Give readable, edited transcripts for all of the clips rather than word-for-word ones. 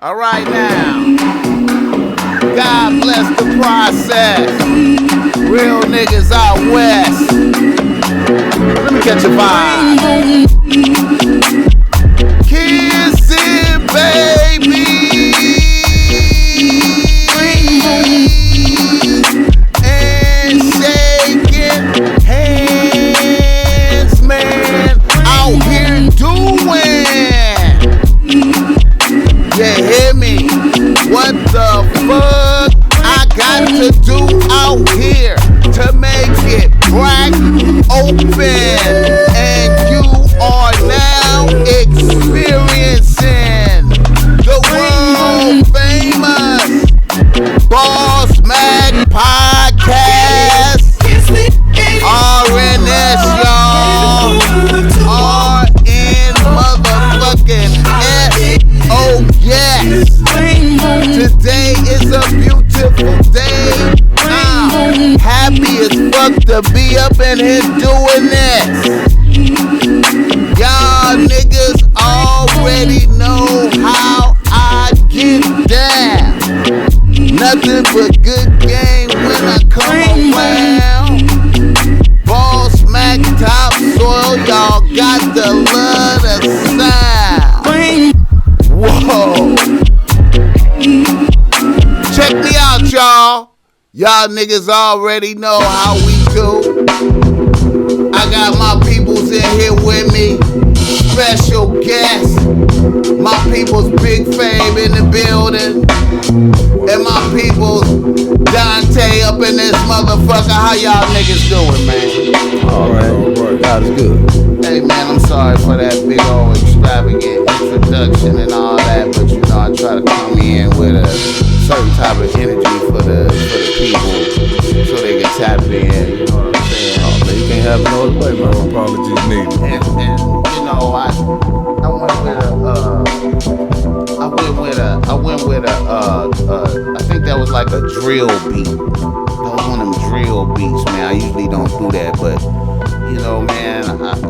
All right now. God bless the process. Real niggas out west. Let me get your vibe. Kissing, baby. And shaking hands, man. Out here doing. You hear me? What the fuck I got to do out here to make it crack open? And you are now experiencing the world famous Bossmack podcast. RNS, y'all. RN motherfucking S. Oh yes. Today is a beautiful day. I'm happy as fuck to be up in here doing this. Y'all niggas already know how I get down. Nothing but good game when I come around. Bossmack topsoil, y'all got the love of sound. Whoa. Check me out, y'all. Y'all niggas already know how we do. I got my peoples in here with me. Special guest. My people's Big Fame in the building. And my people's Dante up in this motherfucker. How y'all niggas doing, man? Oh, man. God is good. Hey, man, I'm sorry for that big old extravagant introduction and all that, but you know, I try to come in with a certain type of energy for the people so they can tap in, you know what I'm saying? Oh, man, you can't have it no other way, man. No apologies needed. And you know, I went with a I think that was like a drill beat. That was one of them drill beats, man. I usually don't do that, but you know, man,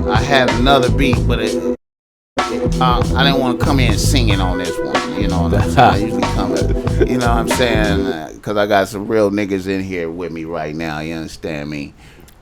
I had another beat, but I didn't want to come in singing on this one. You know what I'm saying? I usually come in, you know what I'm saying? Because I got some real niggas in here with me right now. You understand me?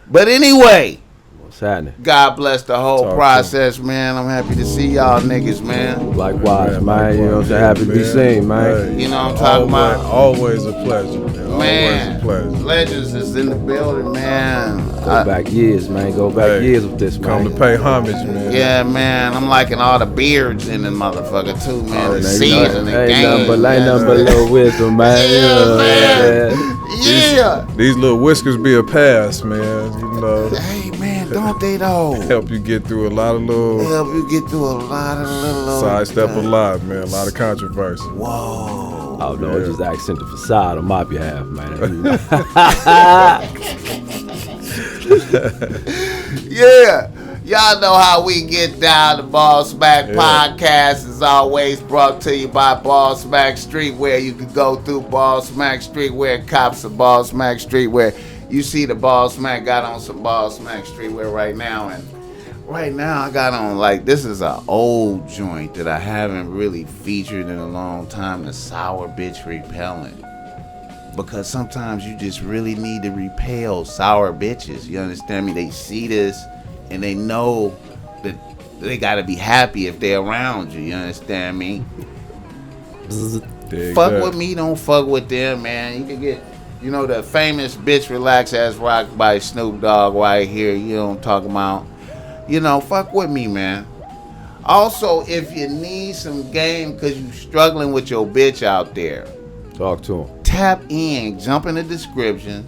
But anyway. What's happening? God bless the whole process, man. I'm happy to see y'all niggas, man. Likewise, man. You know what I'm saying? Happy to be seen, man. You know what I'm talking about? Always a pleasure, man. Always a pleasure. Legends is in the building, man. Go back years, man. Go back years with this, man. Come to pay homage, man. Yeah, man. I'm liking all the beards in the motherfucker, too, man. The season, the game. Ain't nothing but little wisdom, man. Yeah, man. Yeah. These little whiskers be a pass, man. You know. Hey, man, don't they, though? Help you get through a lot of little. Help you get through a lot of little. Sidestep a lot, man. A lot of controversy. Whoa. Oh, no, just accent the facade on my behalf, man. Yeah. Y'all know how we get down. The Bossmack podcast is always brought to you by Bossmack Streetwear. You can go through Bossmack Streetwear, cops of Bossmack Streetwear. You see the Bossmack got on some Bossmack Streetwear right now, and right now I got on, like, this is an old joint that I haven't really featured in a long time, the Sour Bitch Repellent. Because sometimes you just really need to repel sour bitches. You understand me? They see this and they know that they gotta be happy if they're around you. You understand me? Fuck with me, don't fuck with them, man. You can get, you know, the famous Bitch Relax Ass Rock by Snoop Dogg right here. You know what I'm talking about? You know, fuck with me, man. Also, if you need some game because you struggling with your bitch out there, talk to him. Tap in, jump in the description,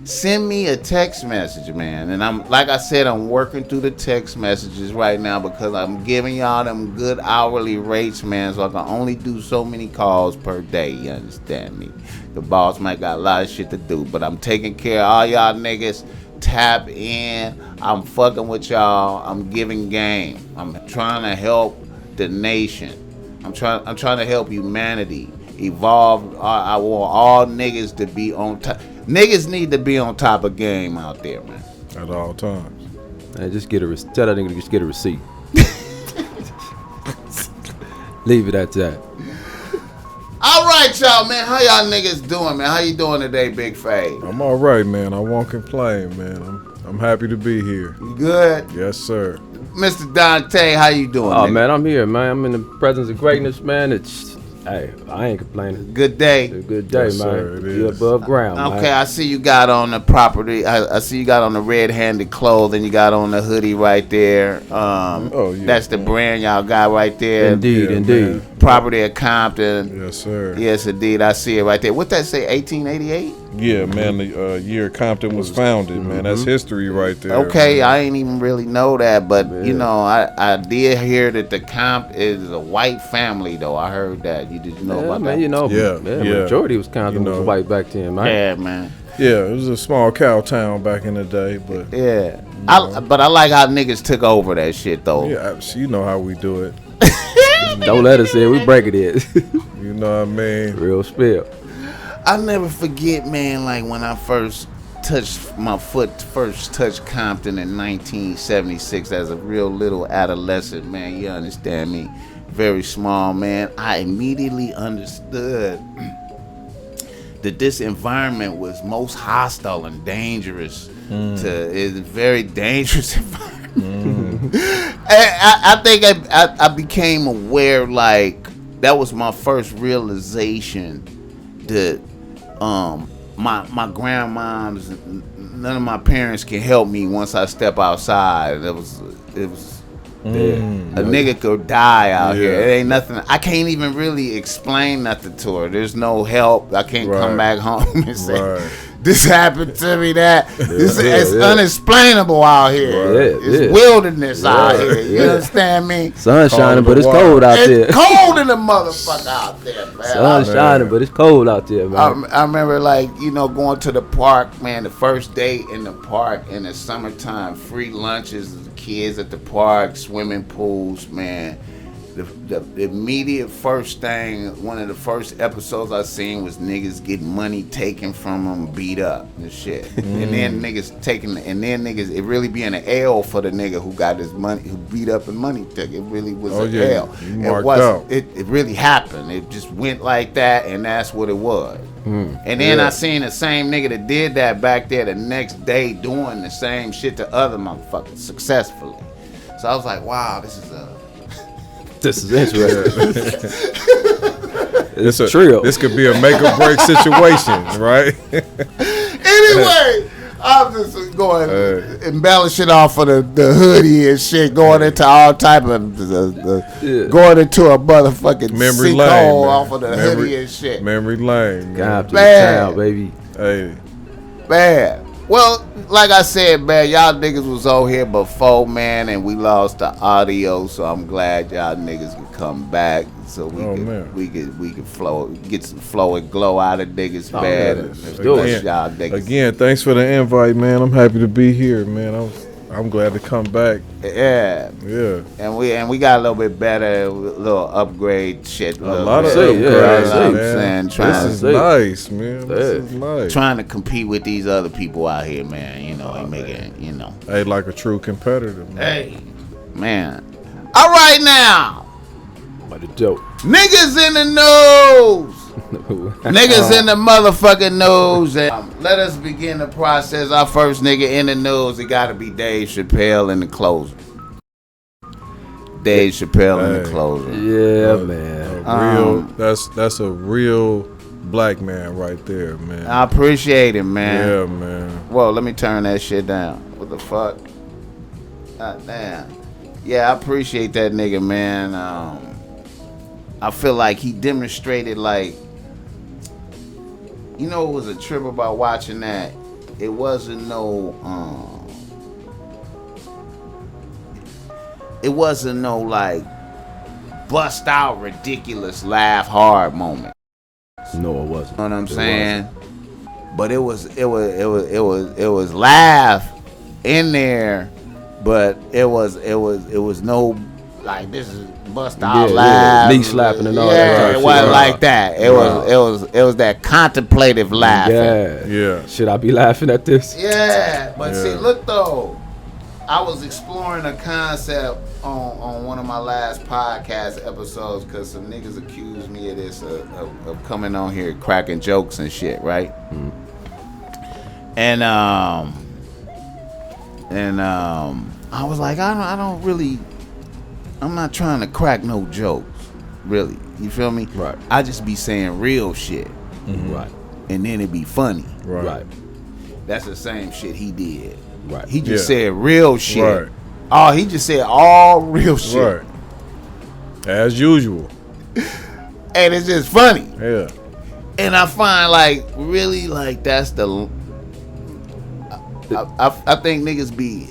send me a text message, man. And I'm, like I said, I'm working through the text messages right now because I'm giving y'all them good hourly rates, man. So I can only do so many calls per day. You understand me? The boss might got a lot of shit to do, but I'm taking care of all y'all niggas. Tap in. I'm fucking with y'all. I'm giving game. I'm trying to help the nation. I'm trying to help humanity evolve. I want all niggas to be on top. Niggas need to be on top of game out there, man. At all times. Man, just get a tell that nigga to just get a receipt. Leave it at that. right, y'all, man. How y'all niggas doing, man? How you doing today, Big Faye? I'm all right, man. I won't complain, man. I'm happy to be here. You good? Yes, sir. Mr. Dante, how you doing, Oh nigga? man, I'm here, man. I'm in the presence of greatness, man. Hey, I ain't complaining. Good day. It's a good day, Yes, man. sir, it You're is. above ground, Okay, man. I see you got on the property. I see you got on the red-handed clothing. You got on the hoodie right there. Oh, yeah, That's the man. brand y'all got right there. Indeed, Yeah, indeed. man. Property of Compton. Yes, sir. Yes, indeed. I see it right there. What that say? 1888. Yeah, man. The year Compton was founded, man. That's history right there. Okay, man. I ain't even really know that, but you Yeah. know, I did hear that the Comp is a white family, though. I heard that. You didn't know Yeah, about man, that? you know, Yeah, yeah. majority was kind You of know. white back then, man. Yeah, man. Yeah, it was a small cow town back in the day, but Yeah. But I like how niggas took over that shit, though. yeah, you know how we do it. Don't let us in. We break it in. You know what I mean? Real spill. I'll never forget, man, like when I first touched Compton in 1976 as a real little adolescent, man. You understand me? Very small, man. I immediately understood that this environment was most hostile and dangerous. It's a very dangerous environment. I think I became aware, like, that was my first realization that my grandmoms, none of my parents can help me once I step outside. It was a nigga could die out here. It ain't nothing. I can't even really explain nothing to her. There's no help. I can't come back home and say this happened to me. It's unexplainable out here. It's wilderness out here. You understand me? Sun shining, but it's cold out there. It's cold in the motherfucker out there, man. Sun shining, but it's cold out there, man. I remember, like, you know, going to the park, man, the first day in the park in the summertime, free lunches, kids at the park, swimming pools, man. The immediate first thing, one of the first episodes I seen was niggas getting money taken from them, beat up and shit. And then niggas, it really being an L for the nigga who got his money, who beat up and money took. It really was an L. It really happened. It just went like that, and that's what it was. And then I seen the same nigga that did that back there the next day doing the same shit to other motherfuckers successfully. So I was like, wow, this is interesting. It's a trio. This could be a make or break situation, right? Anyway, I'm just going embellishing off of the hoodie and shit, going into all type of going into a motherfucking memory sinkhole lane off of the hoodie and shit. Memory lane, God to the town, baby. Hey, man. Well, like I said, man, y'all niggas was on here before, man, and we lost the audio, so I'm glad y'all niggas could come back so we could flow, get some flow and glow out of niggas, man. Again, thanks for the invite, man. I'm happy to be here, man. I'm glad to come back. Yeah. And we got a little bit better, a little upgrade shit. A lot of upgrades, man. This is nice, man. This is nice. Trying to compete with these other people out here, man. You know, Hey, like a true competitor, man. Hey, man. All right now. What a joke. Niggas in the news. Niggas in the motherfucking news. And let us begin the process. Our first nigga in the news, it gotta be Dave Chappelle in the closer. Dave Chappelle in the closer. Yeah, man. That's a real black man right there, man. I appreciate it, man. Yeah, man. Whoa, let me turn that shit down. What the fuck? God damn. Yeah, I appreciate that nigga, man. I feel like he demonstrated, like, you know, it was a trip about watching that. It wasn't no like bust out ridiculous laugh hard moment. No, it wasn't. You know what I'm saying? But it was laugh in there, but it was no like this is bust out laugh, knee slapping and all that. Yeah, it wasn't like that. It was that contemplative laugh. Yeah. Should I be laughing at this? Yeah, but see, look though, I was exploring a concept on one of my last podcast episodes because some niggas accused me of this of coming on here cracking jokes and shit, right? Mm. And I was like, I'm not trying to crack no jokes, really. You feel me? Right. I just be saying real shit. Mm-hmm. Right. And then it be funny. Right. That's the same shit he did. Right. He just said real shit. Right. Oh, he just said all real shit. Right. As usual. And it's just funny. Yeah. And I find like really like that's the I think niggas be,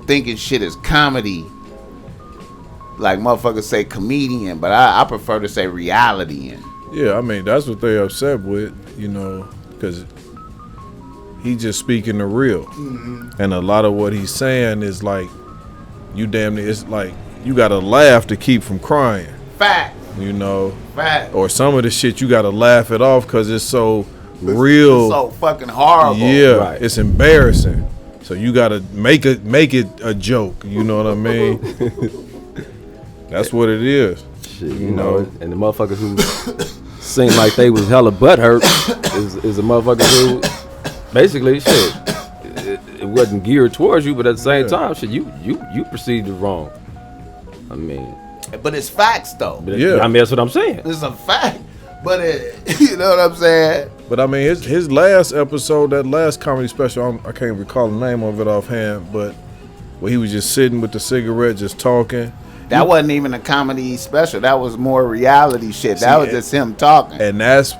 thinking shit is comedy. Like motherfuckers say comedian, but I prefer to say reality. Yeah, I mean that's what they upset with, because he just speaking the real, and a lot of what he's saying is like, you damn near, it's like you gotta laugh to keep from crying. Fact. Fact. Or some of the shit you gotta laugh it off because it's so real. It's so fucking horrible. Yeah, right. It's embarrassing. So you gotta make it a joke. You know what I mean? That's what it is. Shit, you know. And the motherfuckers who seem like they was hella butthurt is the motherfuckers who basically shit. It wasn't geared towards you, but at the same time, shit, you perceived it wrong. I mean, but it's facts though. Yeah, I mean that's what I'm saying. It's a fact, but you know what I'm saying. But I mean, his last episode, that last comedy special, I can't recall the name of it offhand, but where he was just sitting with the cigarette, just talking. That wasn't even a comedy special. That was more reality shit. That was just him talking. And that's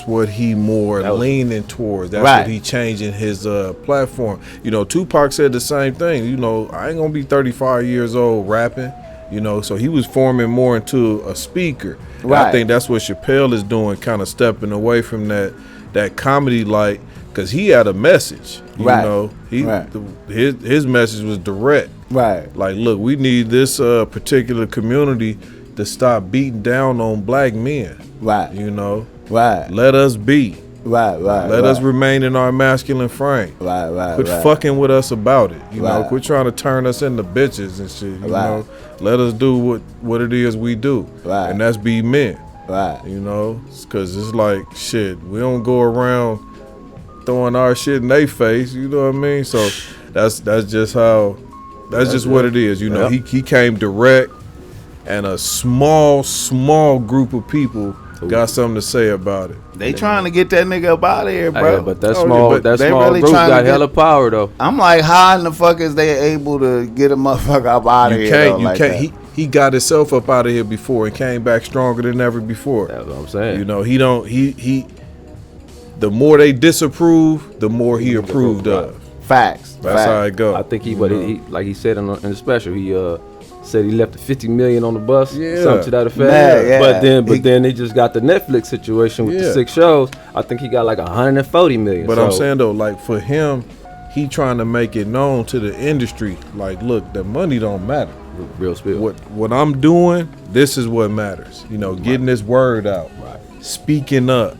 what he more leaning towards. That's what he changing his platform. Tupac said the same thing. I ain't gonna be 35 years old rapping. So he was forming more into a speaker. Right. I think that's what Chappelle is doing, kind of stepping away from that comedy light, because he had a message. His message was direct. Right. Like, look, we need this particular community to stop beating down on black men. Right. Right. Let us be. Right. Let us remain in our masculine frame. Right. Quit fucking with us about it. Quit trying to turn us into bitches and shit. You know, let us do what it is we do. Right. And that's be men. Right. Because it's like, shit, we don't go around throwing our shit in their face. You know what I mean? So that's just how. That's just what it is. He came direct, and a small group of people got something to say about it. They trying to get that nigga up out of here, bro. But that small really group got hella power, though. I'm like, how in the fuck is they able to get a motherfucker up out of here? You can't. He got himself up out of here before and came back stronger than ever before. That's what I'm saying. He the more they disapprove, the more he approved of. Facts. That's how it go. I think he like he said in the special, he said he left $50 million on the bus, something to that effect. But then they just got the Netflix situation with the 6 shows. I think he got like $140 million. But I'm saying though, like for him, he trying to make it known to the industry, like, look, the money don't matter. Real spill. What I'm doing, this is what matters. Getting this word out, speaking up,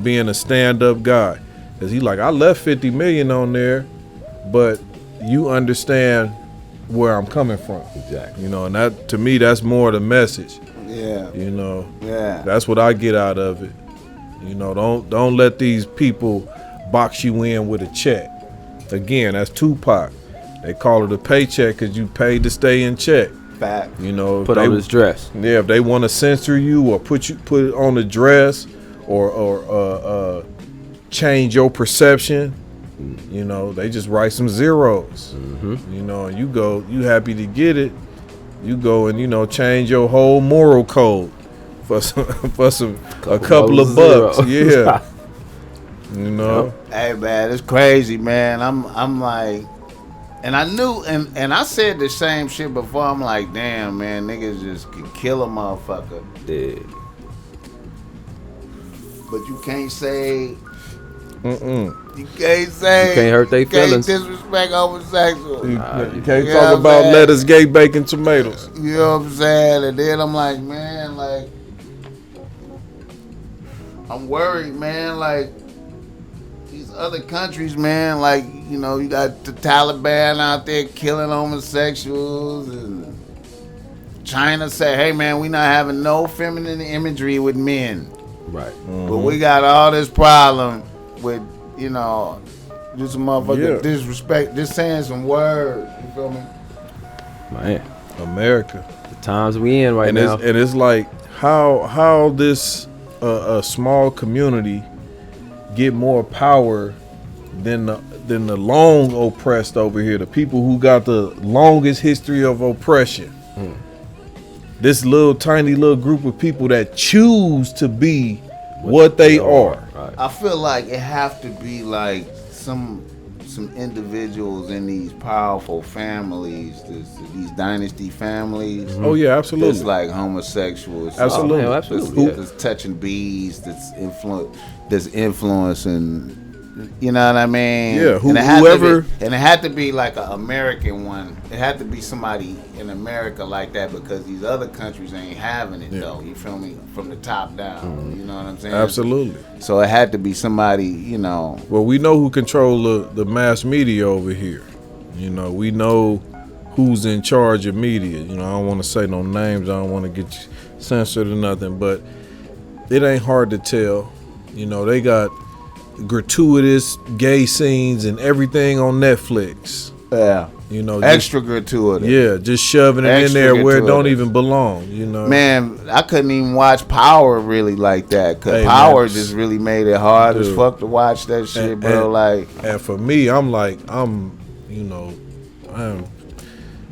being a stand-up guy. Cause he like, I left 50 million on there, but you understand where I'm coming from. Exactly. And that, to me, that's more the message. Yeah. Yeah. That's what I get out of it. Don't let these people box you in with a check. Again, that's Tupac. They call it a paycheck because you paid to stay in check. Fact. Put on this dress. Yeah, if they want to censor you or put it on the dress or change your perception, they just write some zeros. And you happy to get it, you go and change your whole moral code for a couple of bucks. Yeah. Hey man, it's crazy, man. I'm like, and I knew, and I said the same shit before. I'm like, damn, man, niggas just could kill a motherfucker. Yeah. But you can't say. You can't say. You can't hurt their feelings. Can't disrespect homosexual. You can't talk about lettuce, gay, bacon, tomatoes. You know what I'm saying? And then I'm like, man, like, I'm worried, man. Like, these other countries, man, like, you know, you got the Taliban out there killing homosexuals, and China say, hey, man, we not having no feminine imagery with men. Right. Mm-hmm. But we got all this problem with, you know, just motherfucker disrespect, just saying some words. You feel me? Man. America. The times we in right now. And it's like how this a small community get more power than the long oppressed over here, the people who got the longest history of oppression. This little tiny little group of people that choose to be what they are. Right. I feel like it have to be like some individuals in these powerful families, these dynasty families. Oh yeah, absolutely. That's like homosexuals. Absolutely. Oh, absolutely. That's touching bees. That's influencing. You know what I mean? Yeah. Whoever. And it had to be like an American one. It had to be somebody in America like that, because these other countries ain't having it though. You feel me? From the top down. You know what I'm saying? Absolutely. So it had to be somebody, you know. Well, we know who control the mass media over here. You know, we know who's in charge of media. You know, I don't want to say no names. I don't want to get you censored or nothing, but it ain't hard to tell. You know, they got gratuitous gay scenes and everything on Netflix. Yeah. You know, Extra gratuitous. Yeah, just shoving it in Extra there where it don't gratuitous. even belong. You know, Man, I couldn't even watch Power really like that, because Hey, Power man. just really made it hard as Dude. fuck to watch that shit, bro. Like, and for me,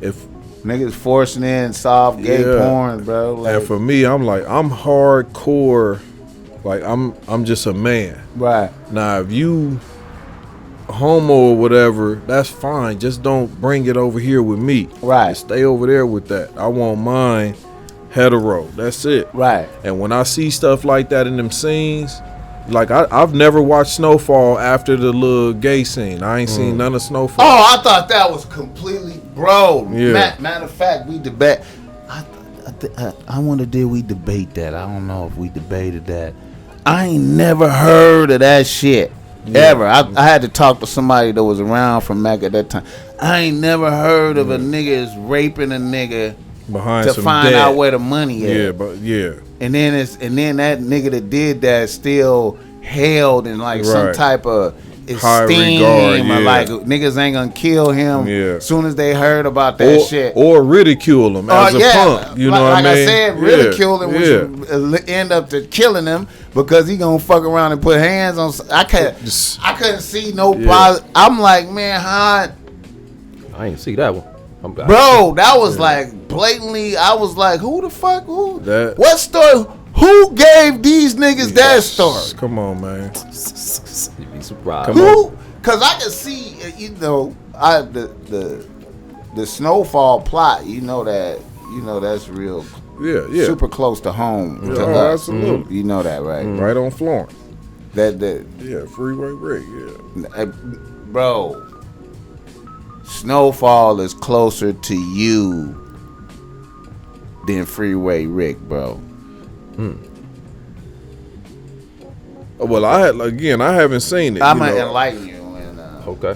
if niggas forcing in soft gay porn, bro. Like, and for me, I'm hardcore. Like I'm just a man. right. Now, if you homo or whatever, that's fine. Just don't bring it over here with me. Right. Stay over there with that. I want mine hetero. That's it. Right. And when I see stuff like that in them scenes, like I've never watched Snowfall after the little gay scene. I ain't seen none of Snowfall. Oh, I thought that was completely, bro. Yeah. Matter of fact, we debate. I wonder, did we debate that? I don't know if we debated that. I ain't never heard of that shit. Ever. I had to talk to somebody that was around from Mac at that time. I ain't never heard of a nigga is raping a nigga Behind to some find debt. out where the money is. Yeah, but yeah. And then that nigga that did that still held in like some Right. type of High esteem, regard, or yeah. like niggas ain't gonna kill him Yeah. soon as they heard about that shit. Or ridicule him as a punk. You know what I mean? Like I said, ridicule him, which would end up to killing him, because he gonna fuck around and put hands on. I couldn't see no positive. I'm like, man, how? I ain't see that one. Bro, that was like blatantly. I was like, who the fuck? Who? That- What story? Who gave these niggas that story? Come on, man. You'd be surprised. Who? Cause I can see, you know, the Snowfall plot. You know that's real. Yeah. Super close to home. Yeah, to oh, us. absolutely. You know that, right? Right on Florence. That Yeah, Freeway Rick, yeah. bro. Snowfall is closer to you than Freeway Rick, bro. Well, I haven't seen it. I'm you gonna know. enlighten you. And, Okay.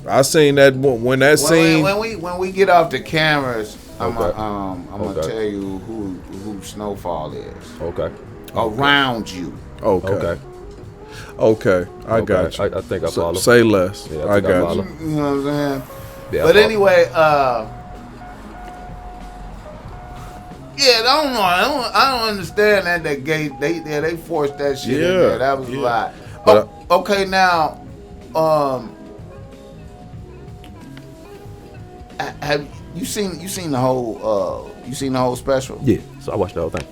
I seen that when that scene. when we get off the cameras, I'm Okay. gonna tell you who Snowfall is Okay. around you. Okay. I got you. I think I follow. Say less. Yeah, I think got follow. you. You know what I'm saying? Yeah, But I follow. anyway, yeah, I don't understand that gay. They forced that shit in there. That was a lot. But Okay, now, have you seen the whole special? Yeah. So I watched the whole thing.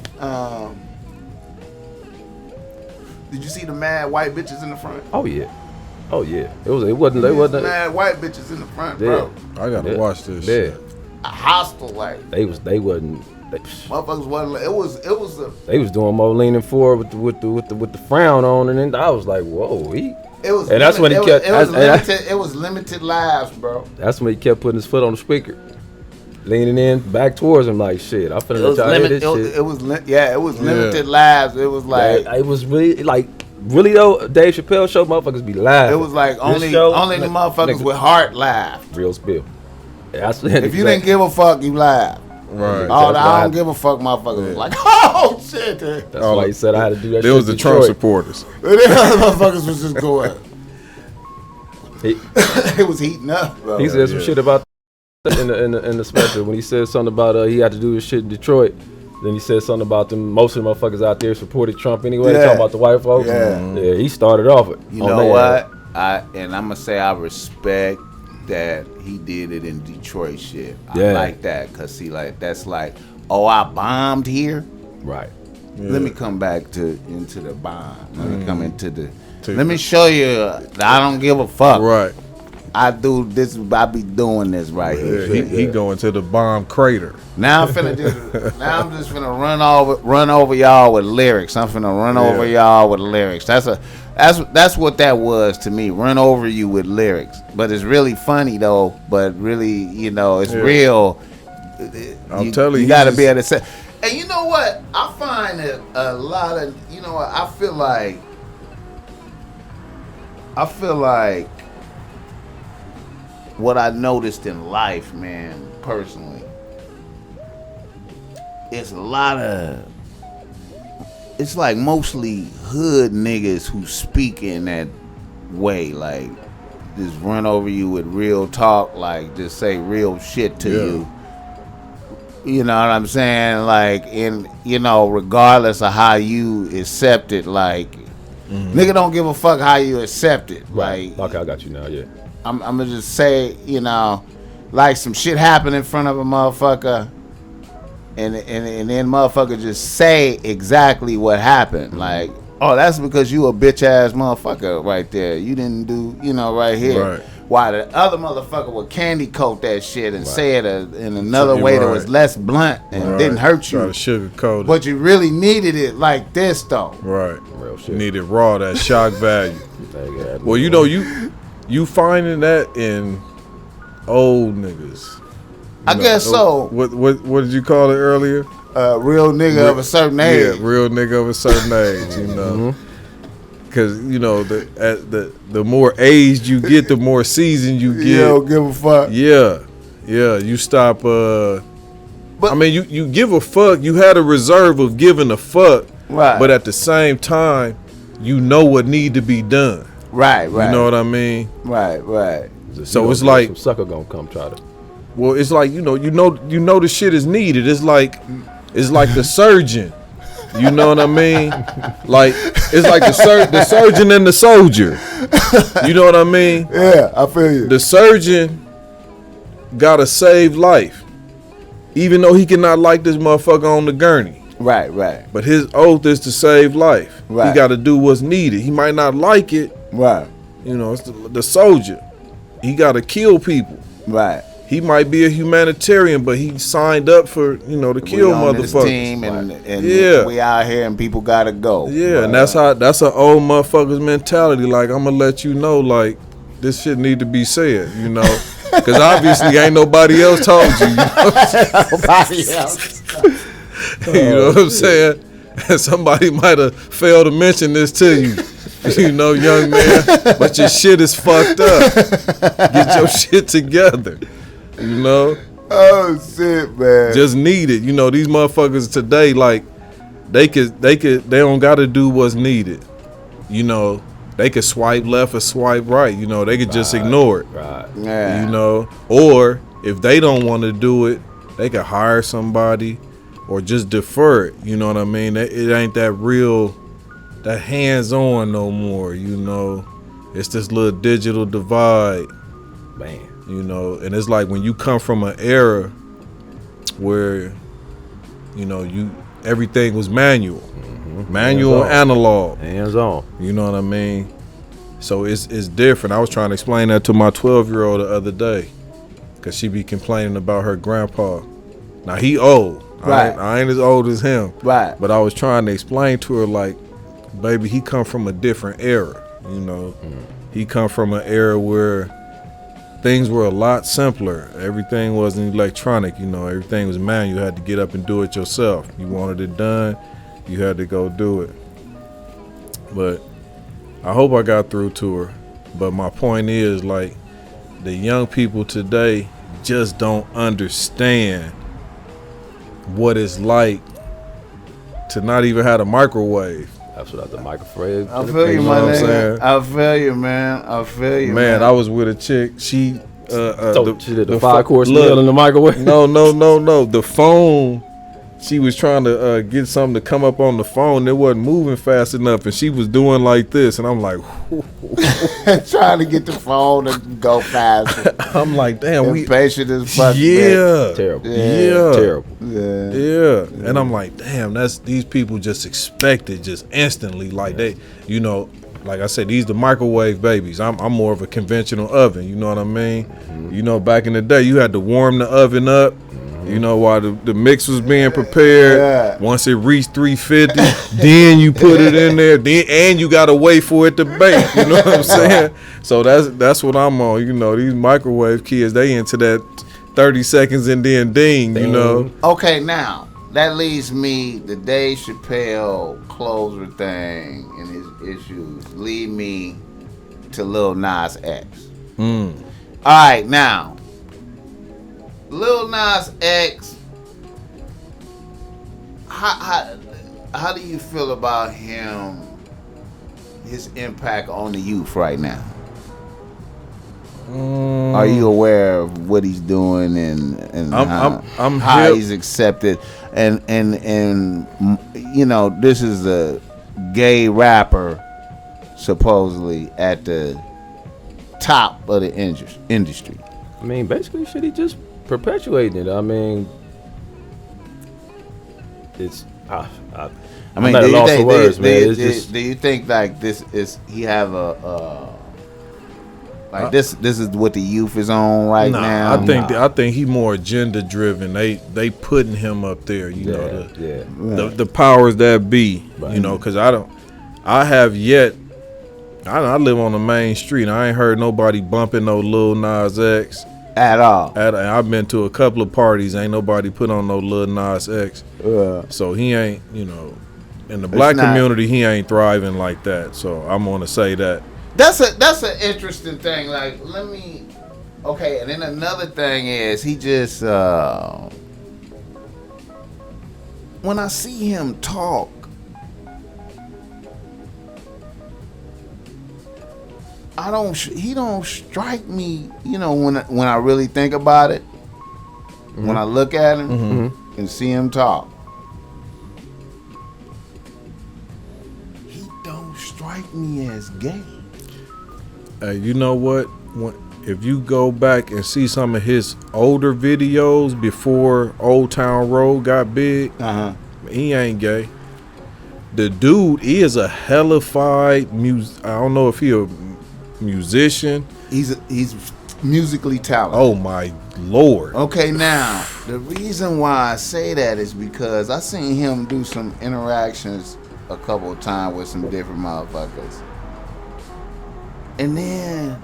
Did you see the mad white bitches in the front? Oh yeah. It wasn't. They wasn't. Mad white bitches in the front, Yeah. bro. I gotta watch this. Yeah. shit. A hostile, like They wasn't. motherfuckers wasn't. It was a. They was doing more leaning forward with the frown on, and then I was like, whoa. It was. And that's when he kept. It was limited lives, bro. That's when he kept putting his foot on the speaker, leaning in back towards him like shit. I finna let y'all hear this shit. It was limited lives. It was like it was really like really though, Dave Chappelle show, motherfuckers be laughing. It was like only the motherfuckers with heart laughed. Real spill. Yeah, if you didn't give a fuck, you laughed. Right. All the I don't give a fuck moffuckers was like, oh shit. That's why he said I had to do that. There was the Trump supporters. The other motherfuckers was just going. It was heating up, bro. He said some shit about in the special when he said something about he had to do his shit in Detroit. Then he said something about them. Most of the motherfuckers out there supported Trump anyway. Talking about the white folks. Yeah, he started off it. You know what? I'm gonna say I respect that he did it in Detroit shit. I like that because see, like that's like, oh, I bombed here. Right. Yeah. Let me come back into the bomb. Let me come into the. Let me show you that I don't give a fuck. Right. I do this. I be doing this right here. He going to the bomb crater. Now I'm just finna run over y'all with lyrics. I'm finna run over y'all with lyrics. That's what that was to me. Run over you with lyrics. But it's really funny though. But really, it's real. I'm telling you, you gotta be able to say. And you know what? I find that a lot of I feel like what I noticed in life, man, personally, it's like mostly hood niggas who speak in that way, like just run over you with real talk, like just say real shit to you. You know what I'm saying? Like, regardless of how you accept it, like, nigga don't give a fuck how you accept it. Right. Like, okay, I got you now, yeah. I'm gonna just say, like some shit happened in front of a motherfucker, and then motherfucker just say exactly what happened. Like, oh, that's because you a bitch ass motherfucker right there. You didn't do, right here. Right. Why the other motherfucker would candy coat that shit and say it in another way that was less blunt and didn't hurt you. Try to sugarcoat it. But you really needed it like this though. Right. Real shit. You needed raw, that shock value. Well, you finding that in old niggas. I guess so. What did you call it earlier? Real nigga of a certain age. Yeah, real nigga of a certain age, Because, the more aged you get, the more seasoned you get. You don't give a fuck. Yeah. You stop, you give a fuck. You had a reserve of giving a fuck. Right. But at the same time, you know what need to be done. Right. You know what I mean? Right. So it's like some sucker gonna come try to. Well, it's like you know the shit is needed. It's like the surgeon. You know what I mean? Like it's like the surgeon and the soldier. You know what I mean? Yeah, I feel you. The surgeon gotta save life, even though he cannot like this motherfucker on the gurney. Right. But his oath is to save life. Right. He got to do what's needed. He might not like it. Right. It's the soldier. He got to kill people. Right. He might be a humanitarian, but he signed up for to kill motherfuckers. This team and we out here and people gotta go. Yeah, and that's an old motherfucker's mentality. Like I'm gonna let you know, like this shit need to be said. Because obviously ain't nobody else told you. Nobody else. You know what I'm saying? Somebody might have failed to mention this to you. Young man, but your shit is fucked up. Get your shit together. Oh shit, man. Just need it. These motherfuckers today, like they don't gotta do what's needed. They could swipe left or swipe right. They could just ignore it. Right. Yeah. Or if they don't want to do it, they could hire somebody or just defer it. You know what I mean? It ain't that real, that hands-on no more. It's this little digital divide. Man. And it's like when you come from an era where, everything was manual. Manual and analog. Hands on. You know what I mean? So it's different. I was trying to explain that to my 12-year-old the other day. Because she be complaining about her grandpa. Now, he old. Right. I ain't as old as him. Right. But I was trying to explain to her, like, baby, he come from a different era. He come from an era where things were a lot simpler. Everything wasn't electronic. Everything was manual. You had to get up and do it yourself. You wanted it done, you had to go do it. But I hope I got through to her. But my point is, like, the young people today just don't understand what it's like to not even have a microwave. That's what the microwave. I feel you, my nigga. I feel you, man. Man, I was with a chick. She she did the 5-course meal in the microwave. No. The phone. She was trying to get something to come up on the phone. It wasn't moving fast enough, and she was doing like this, and I'm like, trying to get the phone to go faster. I'm like, damn, we patient as fuck. Yeah, terrible. Yeah, terrible. Yeah. And I'm like, damn, these people just expect it just instantly, like they, you know. Like I said, these the microwave babies. I'm more of a conventional oven. You know what I mean? Mm-hmm. You know, back in the day, you had to warm the oven up. You know, while the mix was being prepared. Yeah. Once it reached 350, then you put it in there. And you gotta wait for it to bake. You know what I'm saying? So that's what I'm on. You know, these microwave kids, they into that 30 seconds and then ding. You know. Okay, now that leads me the Dave Chappelle closer thing and his issues lead me to Lil Nas X. All right, now. Lil Nas X, how do you feel about him, his impact on the youth right now? Are you aware of what he's doing and how he's accepted? And you know, this is a gay rapper supposedly at the top of the industry. I mean, basically, shit, he just perpetuating it. I mean, it's I mean, I'm at a loss for words, man. Do you think like this is he have a like this is what the youth is on right now? I think he more agenda driven. They putting him up there, you know, the powers that be, right. You know, because I live on the main street. I ain't heard nobody bumping no Lil Nas X. At all. I've been to a couple of parties. Ain't nobody put on no Lil Nas X. So he ain't, you know, in the black community, he ain't thriving like that. So I'm gonna say that. That's an interesting thing. Like, okay, and then another thing is he just when I see him talk, he don't strike me, you know, when I really think about it, when I look at him and see him talk, he don't strike me as gay. You know what? If you go back and see some of his older videos before Old Town Road got big, he ain't gay. The dude is a hellified I don't know if he a musician. He's musically talented. Oh my Lord. Okay, now the reason why I say that is because I seen him do some interactions a couple of times with some different motherfuckers, and then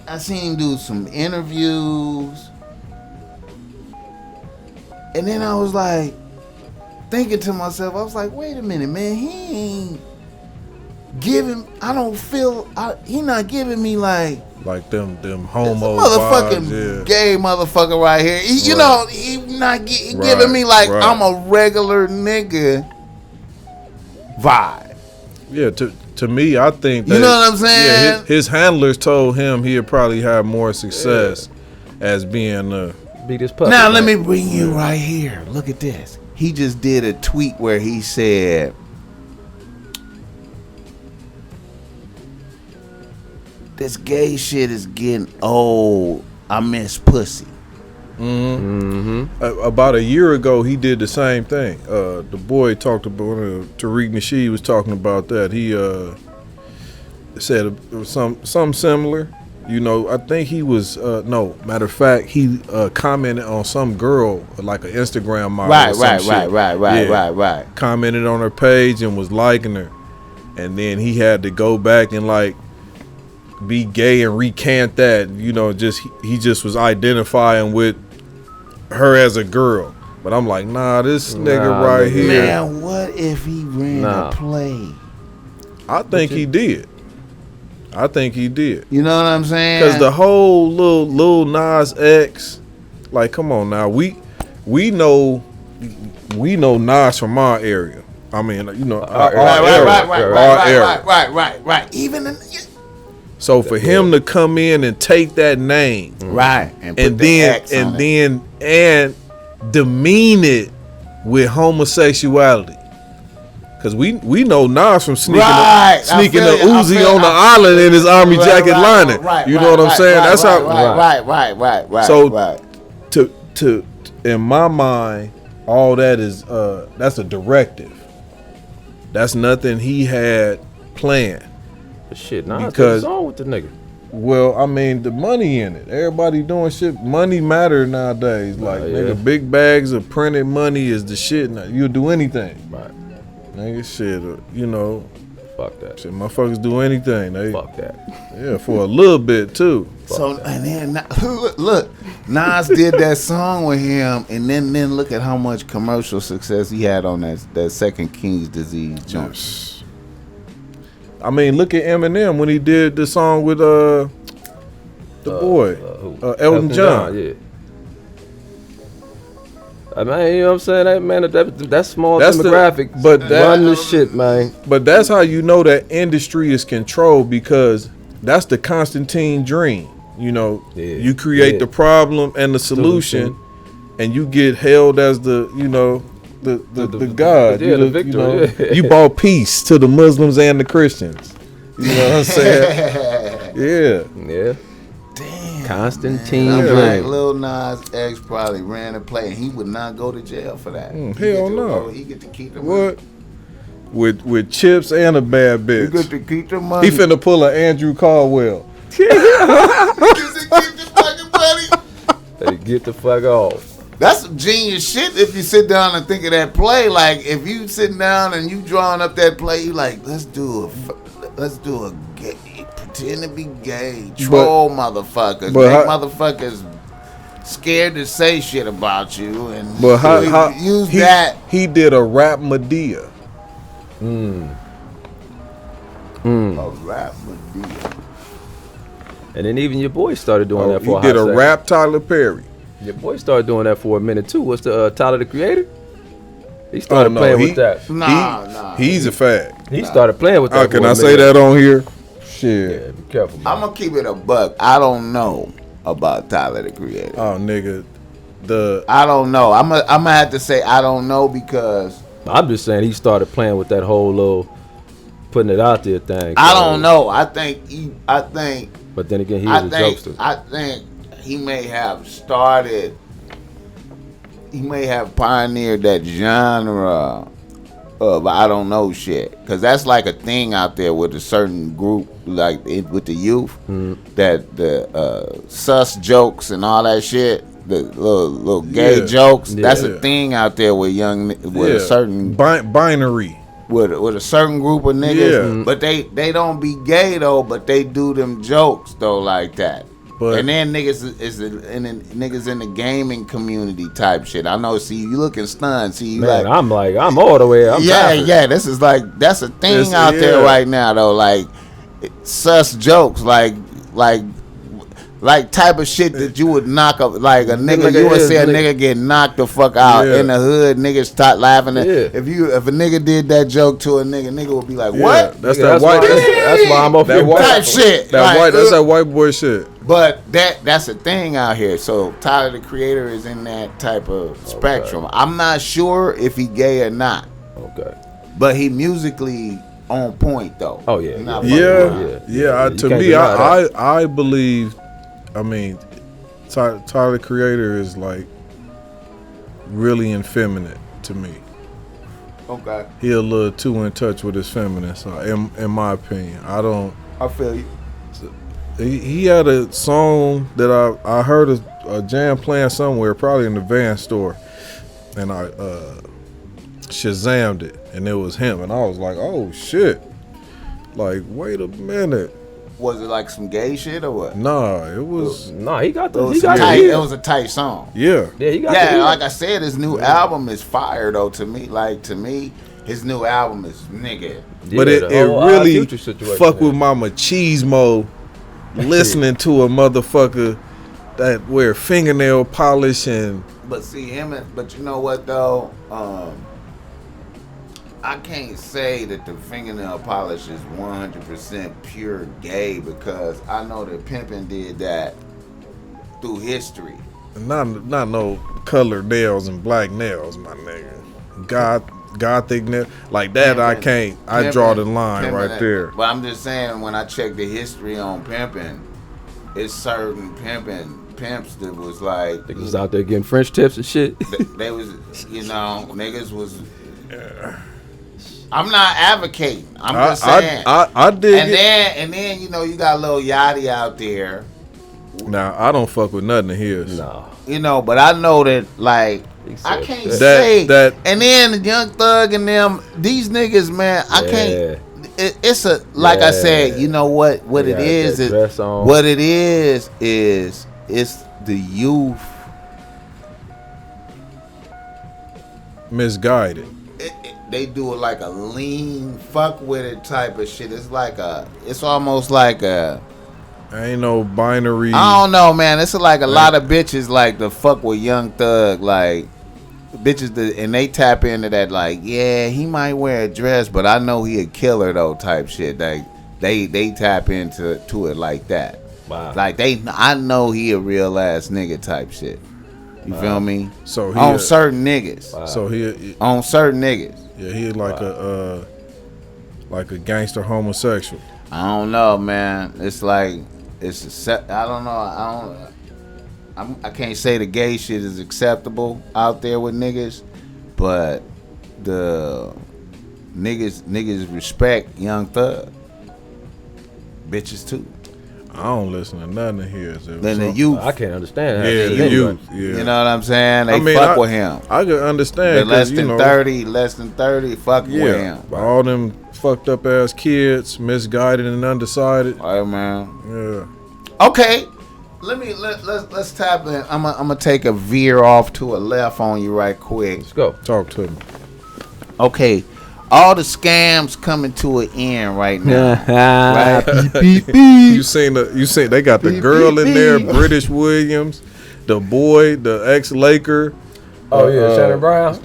I seen him do some interviews, and then I was like thinking to myself, I was like, wait a minute, man, he ain't giving. I don't feel. He not giving me like them homo motherfucking vibes, gay motherfucker right here. You know, he not giving me like I'm a regular nigga vibe. Yeah, to me, I think that, you know what I'm saying. Yeah, his handlers told him he'd probably have more success as being be this puppet. Now let me bring you right here. Look at this. He just did a tweet where he said, this gay shit is getting old. I miss pussy. About a year ago, he did the same thing. The boy talked about Tariq Nasheed was talking about that. He said some similar. You know, I think he was no matter of fact, he commented on some girl like an Instagram model. Right. Commented on her page and was liking her, and then he had to go back and like be gay and recant that. You know, he just was identifying with her as a girl. But I'm like, nah, this nigga right here. Man, what if he ran a play? I think he did. You know what I'm saying? Because the whole Lil Nas X, like, come on now, we know Nas from our area. I mean, you know, our area. Right. Even so for him to come in and take that name, right, and then demean it with homosexuality. Cause we know Nas from sneaking the Uzi on the island in his army jacket lining. You know what I'm saying? That's how. Right. So to in my mind, all that is that's a directive. That's nothing he had planned. But shit, Nas what's wrong with the nigga? Well, I mean, the money in it. Everybody doing shit. Money matter nowadays. Like, nigga, big bags of printed money is the shit. Now, you'll do anything. Right. Nigga, shit, you know. Fuck that. Shit, motherfuckers do anything. Fuck that. Yeah, for a little bit, too. So, and then, look, Nas did that song with him, and then look at how much commercial success he had on that second King's Disease joint. Yes. I mean, look at Eminem when he did the song with the boy, Elton John. Yeah. I mean, you know what I'm saying? That, man, that's small demographic. But run the shit, man. But that's how you know that industry is controlled, because that's the Constantine dream. You know, you create the problem and the solution, and you get held as the, you know, the God. The victor. You know, you brought peace to the Muslims and the Christians. You know what I'm saying? Yeah. Damn. Constantine. I'm like, Lil Nas X probably ran a play, and he would not go to jail for that. Hell no. He get to keep the money. What? With chips and a bad bitch. He get to keep the money. He finna pull a Andrew Caldwell. Keep the fucking money. Hey, get the fuck off. That's some genius shit if you sit down and think of that play. Like, if you sitting down and you drawing up that play, you like, let's do a gay, pretend to be gay, troll motherfuckers, make motherfuckers scared to say shit about you, and how use that. He did a rap Medea. A rap Medea. And then even your boy started doing that for a hot He did a second. rap Tyler Perry. Your boy started doing that for a minute too. What's the Tyler the Creator? He started playing with that. Nah. He's a fag. He started playing with that. Can I say that on here? Shit. Yeah, be careful, man. I'm gonna keep it a buck. I don't know about Tyler the Creator. Oh, nigga. I don't know. I'm gonna have to say I don't know, because I'm just saying he started playing with that whole little putting it out there thing. I don't know. I think. But then again, he was a jokester. I think he may have started. He may have pioneered that genre of I don't know shit, because that's like a thing out there with a certain group, like with the youth, that the sus jokes and all that shit, the little gay jokes. That's a thing out there with a certain binary. With a certain group of niggas, but they don't be gay though, but they do them jokes though like that. But, and then niggas in the gaming community type shit. I know. See, you looking stunned. See, man, I'm all the way. This is that's a thing out there right now though. Like sus jokes, like type of shit that you would knock up, like a nigga. You would see a nigga get knocked the fuck out in the hood. Niggas start laughing at. If a nigga did that joke to a nigga would be like, what? That's that white. That's why I'm up that here. Type shit. That's that white boy shit. But that's a thing out here. So Tyler the Creator is in that type of spectrum. I'm not sure if he gay or not. Okay. But he musically on point though. Oh yeah. To me, I believe. I mean, Tyler the Creator is like really effeminate to me. Okay. He a little too in touch with his feminine side, in my opinion. I feel you. He had a song that I heard a jam playing somewhere, probably in the Van store, and I Shazammed it, and it was him, and I was like, oh shit, like wait a minute, Was it like some gay shit or what? No, it was. No, he got the. It He got tight, the. it was a tight song. Yeah. Yeah, he got Yeah, the. like I said, his new album is fire though. To me, his new album is nigga. But it really fuck with my machismo listening to a motherfucker that wear fingernail polish and. But see but you know what though? I can't say that the fingernail polish is 100% pure gay because I know that Pimpin' did that through history. Not no colored nails and black nails, my nigga. Gothic nail like that. Pimpin', I can't. I draw the line right there. But I'm just saying, when I check the history on Pimpin', it's certain pimps that was like niggas was out there getting French tips and shit. They was, niggas was. I'm not advocating. I'm just saying. I did. And then you got Lil Yachty out there. Now I don't fuck with nothing of his. No. But I know that like I can't say that. And then the Young Thug and them, these niggas, man, I can't. It's a like I said. You know what? What it is it's the youth misguided. They do it like a lean, fuck with it type of shit. It's almost like a. Ain't no binary. I don't know, man. It's like a lot of bitches like the fuck with Young Thug, like bitches, and they tap into that like, yeah, he might wear a dress, but I know he a killer though type shit. Like they tap into it like that. Wow. Like I know he a real ass nigga type shit. You feel me? So he on certain niggas. Wow. So he on certain niggas. Yeah, he like a gangster homosexual. I don't know, man. It's like I don't know. I can't say the gay shit is acceptable out there with niggas, but the niggas respect Young Thug. Bitches too. I don't listen to nothing of his. Then the youth. I can't understand that. Yeah, the youth. Yeah. You know what I'm saying? They fuck with him. I could understand. The less than 30, fuck with him. All them fucked up ass kids, misguided and undecided. All right, man. Yeah. Okay. Let's tap in. I'm gonna take a veer off to a left on you right quick. Let's go. Talk to me. Okay. All the scams coming to an end right now. Right? You seen they got the girl in there, British Williams, the boy, the ex-Laker. Oh yeah, Shannon Brown.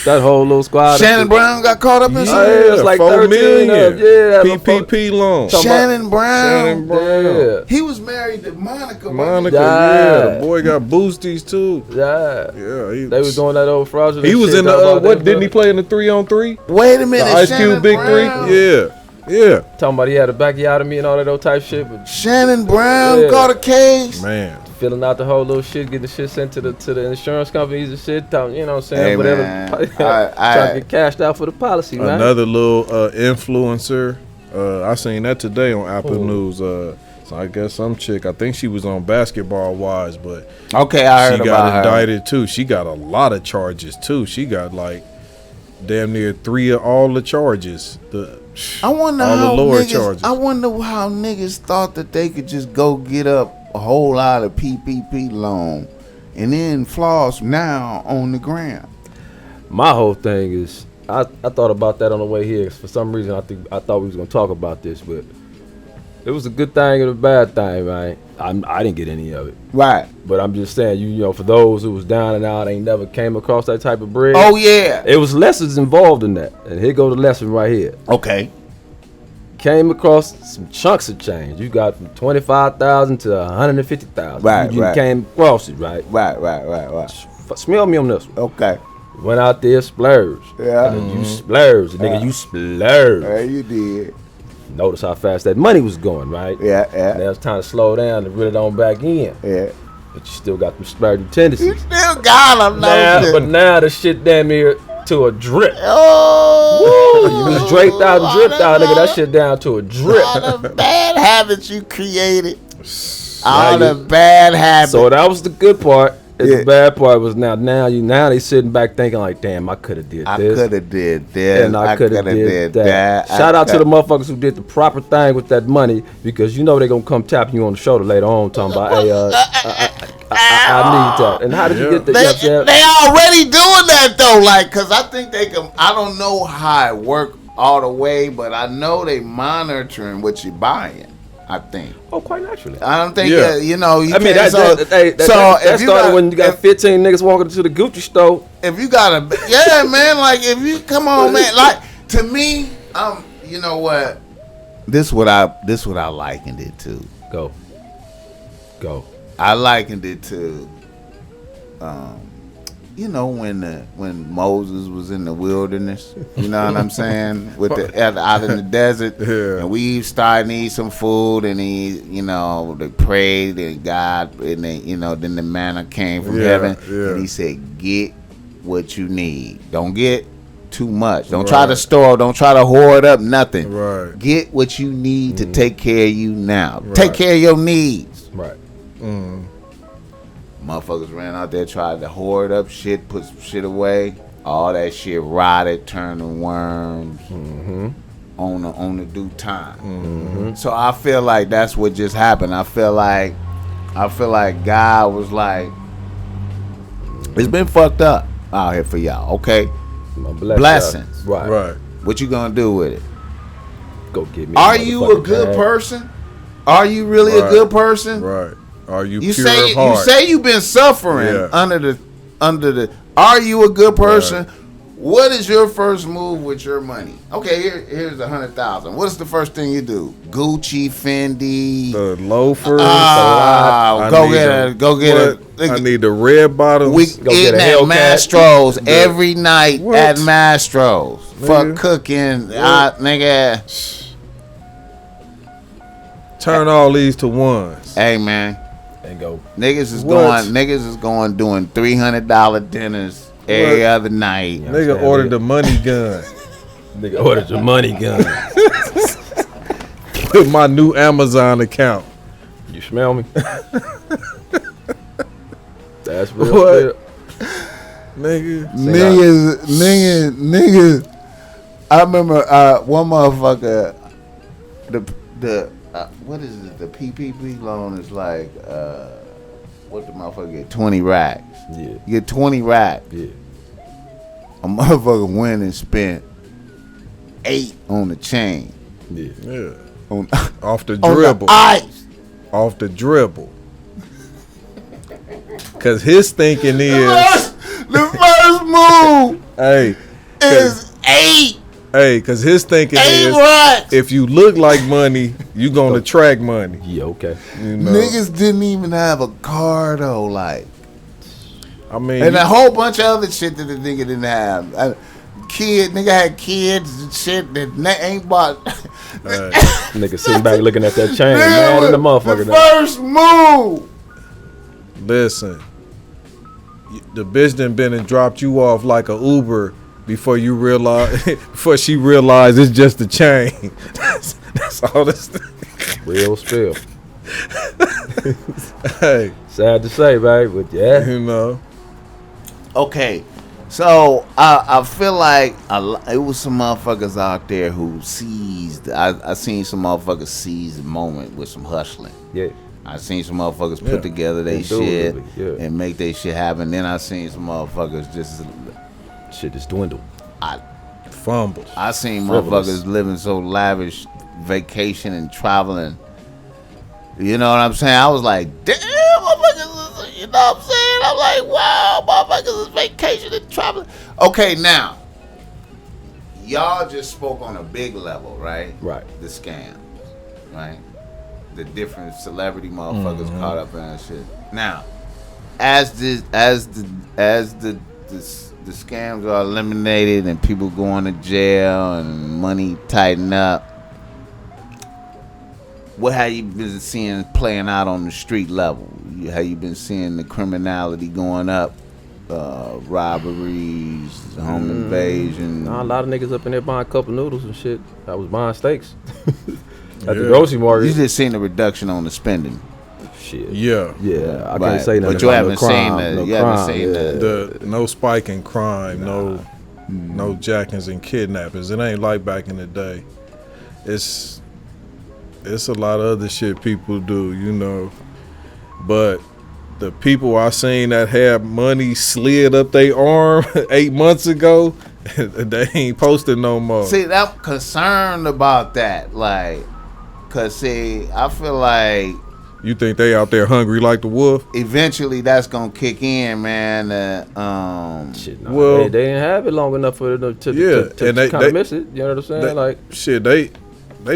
That whole little squad. Shannon Brown got caught up in something. Yeah, it's like 4 million. Yeah, PPP loan. Shannon Brown. Yeah. He was married to Monica. Yeah. The boy got boosties too. Yeah. They was doing that old fraudulent. He was in the what? Didn't he play in the 3-on-3? Wait a minute, the Ice Cube Big Brown. 3. Yeah. Talking about he had a bacchiotomy and all that old type shit. But Shannon Brown got a case. Man. Filling out the whole little shit, getting the shit sent to the insurance companies and shit. You know what I'm saying? Hey, whatever. Trying to get cashed out for the policy, man. Another little influencer. I seen that today on Apple News. So I guess some chick. I think she was on Basketball Wives, but okay, I heard about her. She got indicted too. She got a lot of charges too. She got like damn near 3 of all the charges. I wonder how niggas thought that they could just go get up a whole lot of PPP loan and then floss now on the ground. My whole thing is, I thought about that on the way here. For some reason, I thought we was gonna talk about this, but it was a good thing and a bad thing, right? I didn't get any of it, right? But I'm just saying, you know, for those who was down and out, ain't never came across that type of bread. Oh yeah, it was lessons involved in that, and here go the lesson right here. Okay. Came across some chunks of change. You got from 25,000 to 150,000. Right, you came across it, right? Right. Smell me on this one. Okay. Went out there, splurged. Yeah. You splurged, nigga. You splurged. Yeah, you did. Notice how fast that money was going, right? Yeah. Now it's time to slow down and reel it on back in. Yeah. But you still got them splurging tendencies. You still got them, but now the shit damn near to a drip. Oh, you was draped out and dripped out, nigga. That shit down to a drip. All the bad habits you created. All the bad habits. So that was the good part. The bad part was now they sitting back thinking like, damn, I could have did this. I could have did this. And I could have did that. Shout out to the motherfuckers who did the proper thing with that money, because you know they're going to come tapping you on the shoulder later on talking about, hey, I need that. And how did you get that? They already doing that though, like, cause I think they can. I don't know how it work all the way, but I know they monitoring what you're buying. I think. Oh, quite naturally. I don't think you I mean, that started when you got 15 niggas walking into the Gucci store. If you got man, like if you come on, man, like to me, you know what? This what I likened it to. Go. I likened it to, you know, when Moses was in the wilderness, you know what I'm saying, with out in the desert, and we started to eat some food, and they prayed, and God, and then the manna came from heaven, and he said, get what you need, don't get too much, don't try to store, don't try to hoard up nothing, get what you need to take care of you now, take care of your needs, Motherfuckers ran out there, tried to hoard up shit, put some shit away. All that shit rotted, turned to worms on the due time. So I feel like that's what just happened. I feel like God was like, it's been fucked up out here for y'all. Okay, blessings. Right. What you gonna do with it? Go get me. Are you a good person? Are you really a good person? Right. Are you pure say of heart? you say you've been suffering under the. Are you a good person? Right. What is your first move with your money? Okay, here's 100,000. What's the first thing you do? Gucci, Fendi, the loafers. Go get it. I need the red bottoms. We eating at Mastro's every night at Mastro's for cooking, nigga. Turn all these to ones. Hey man. And go. Niggas is going doing $300 dinners every other night. Nigga ordered the money gun. Nigga ordered the money gun. Put my new Amazon account. You smell me? That's real. Nigga. Niggas. I remember one motherfucker. The what is it? The PPP loan is like, what the motherfucker get? 20 racks. Yeah. You get 20 racks. Yeah. A motherfucker went and spent 8 on the chain. Yeah. Off the dribble. On the ice. Off the dribble. Cause his thinking is the first move. Is 8. Hey, cause his thinking is if you look like money, you gonna attract money. Yeah, okay. You know? Niggas didn't even have a car though, like. I mean, and a whole bunch of other shit that the nigga didn't have. Nigga had kids and shit that ain't bought. Nigga sitting back looking at that chain, man, and the motherfucker. The first move. Listen, the bitch done been and dropped you off like a Uber. Before she realized it's just a chain. That's all this thing. Real spill. Hey. Sad to say, babe, but yeah. You know. Okay. So I feel like it was some motherfuckers out there who seized. I seen some motherfuckers seize the moment with some hustling. Yeah. I seen some motherfuckers put together their shit and make their shit happen. Then I seen some motherfuckers just shit just dwindled. Fumbles. I seen motherfuckers living so lavish, vacation and traveling. You know what I'm saying? I was like, damn, motherfuckers, you know what I'm saying? I'm like, wow, motherfuckers is vacation and traveling. Okay, now, y'all just spoke on a big level, right? Right. The scams, right? The different celebrity motherfuckers caught up in that shit. Now, as the scams are eliminated and people going to jail and money tighten up, what have you been seeing playing out on the street level? Have you been seeing the criminality going up? Robberies, home invasion. Nah, a lot of niggas up in there buying cup of noodles and shit. I was buying steaks at the grocery market. You just seen a reduction on the spending. Shit. Yeah. Yeah, I can't say nothing. But you haven't crime, seen no you crime, haven't seen The no spike in crime, no jackings and kidnappings. It ain't like back in the day. It's a lot of other shit people do, you know. But the people I seen that had money slid up their arm 8 months ago, they ain't posted no more. See, I'm concerned about that. Like, cause see, I feel like You think they out there hungry like the wolf? eventually that's gonna kick in, man. Shit, no, Well, they didn't have it long enough for them to and they kind of miss it. You know what I'm saying? Like, shit, they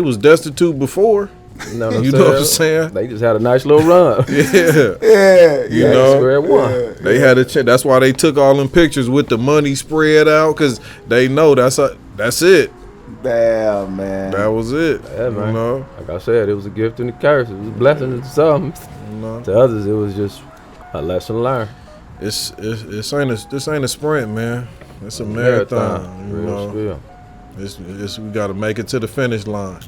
was destitute before. you know what I'm You saying? know what I'm saying? They just had a nice little run. Yeah, you know, square one. they had a chance. That's why they took all them pictures with the money spread out, cause they know that's it. Damn, man. That was it. Yeah, man. You know, Like I said, it was a gift and a curse. It was a blessing to some. you know? To others, it was just a lesson learned. This ain't a sprint, man. It's a marathon. You Real know, spill. we got to make it to the finish line.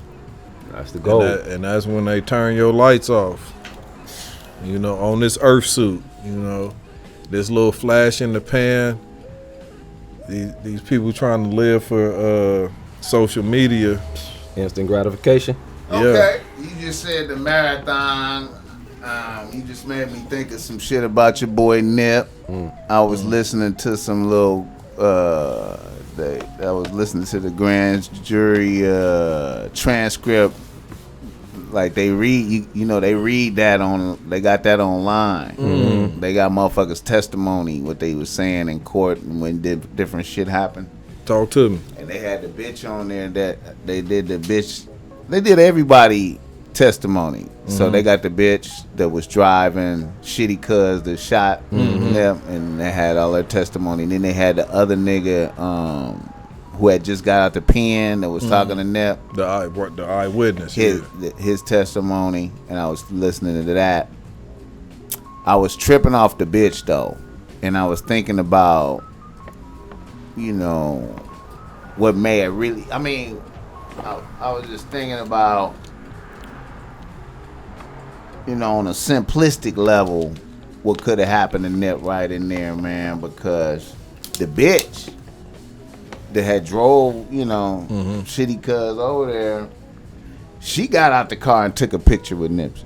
That's the goal. And that's when they turn your lights off. You know, on this earth suit, you know, this little flash in the pan. These people trying to live for social media. Instant gratification. Okay, you just said the marathon. You just made me think of some shit about your boy Nip. I was listening to some little. I was listening to the grand jury transcript. Like they read, you know, they read that on. They got that online. They got motherfuckers' testimony, what they was saying in court and when different shit happened. Talk to me. And they had the bitch on there that they did the bitch. They did everybody testimony. So they got the bitch that was driving shitty cuz that shot them, and they had all their testimony. And then they had the other nigga who had just got out the pen that was talking to Nip. The eyewitness. His testimony, and I was listening to that. I was tripping off the bitch though, and I was thinking about, you know, what may have really. I mean, I was just thinking about, you know, on a simplistic level, what could have happened to Nip right in there, man, because the bitch that had drove, you know, shitty cuz over there, she got out the car and took a picture with Nipsey.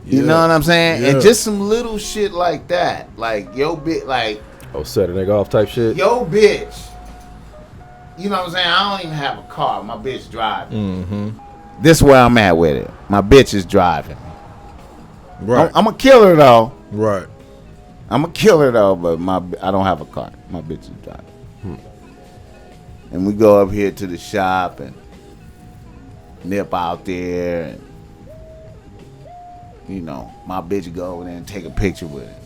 You know what I'm saying? Yeah. And just some little shit like that. Like, yo, bitch, like, Oh, set a nigga off type shit. yo, bitch. You know what I'm saying? I don't even have a car. My bitch driving. This is where I'm at with it. My bitch is driving. Right. I'm a killer though. Right. I'm a killer though, but I don't have a car. My bitch is driving. And we go up here to the shop and Nip out there, and you know, my bitch go over there and take a picture with it.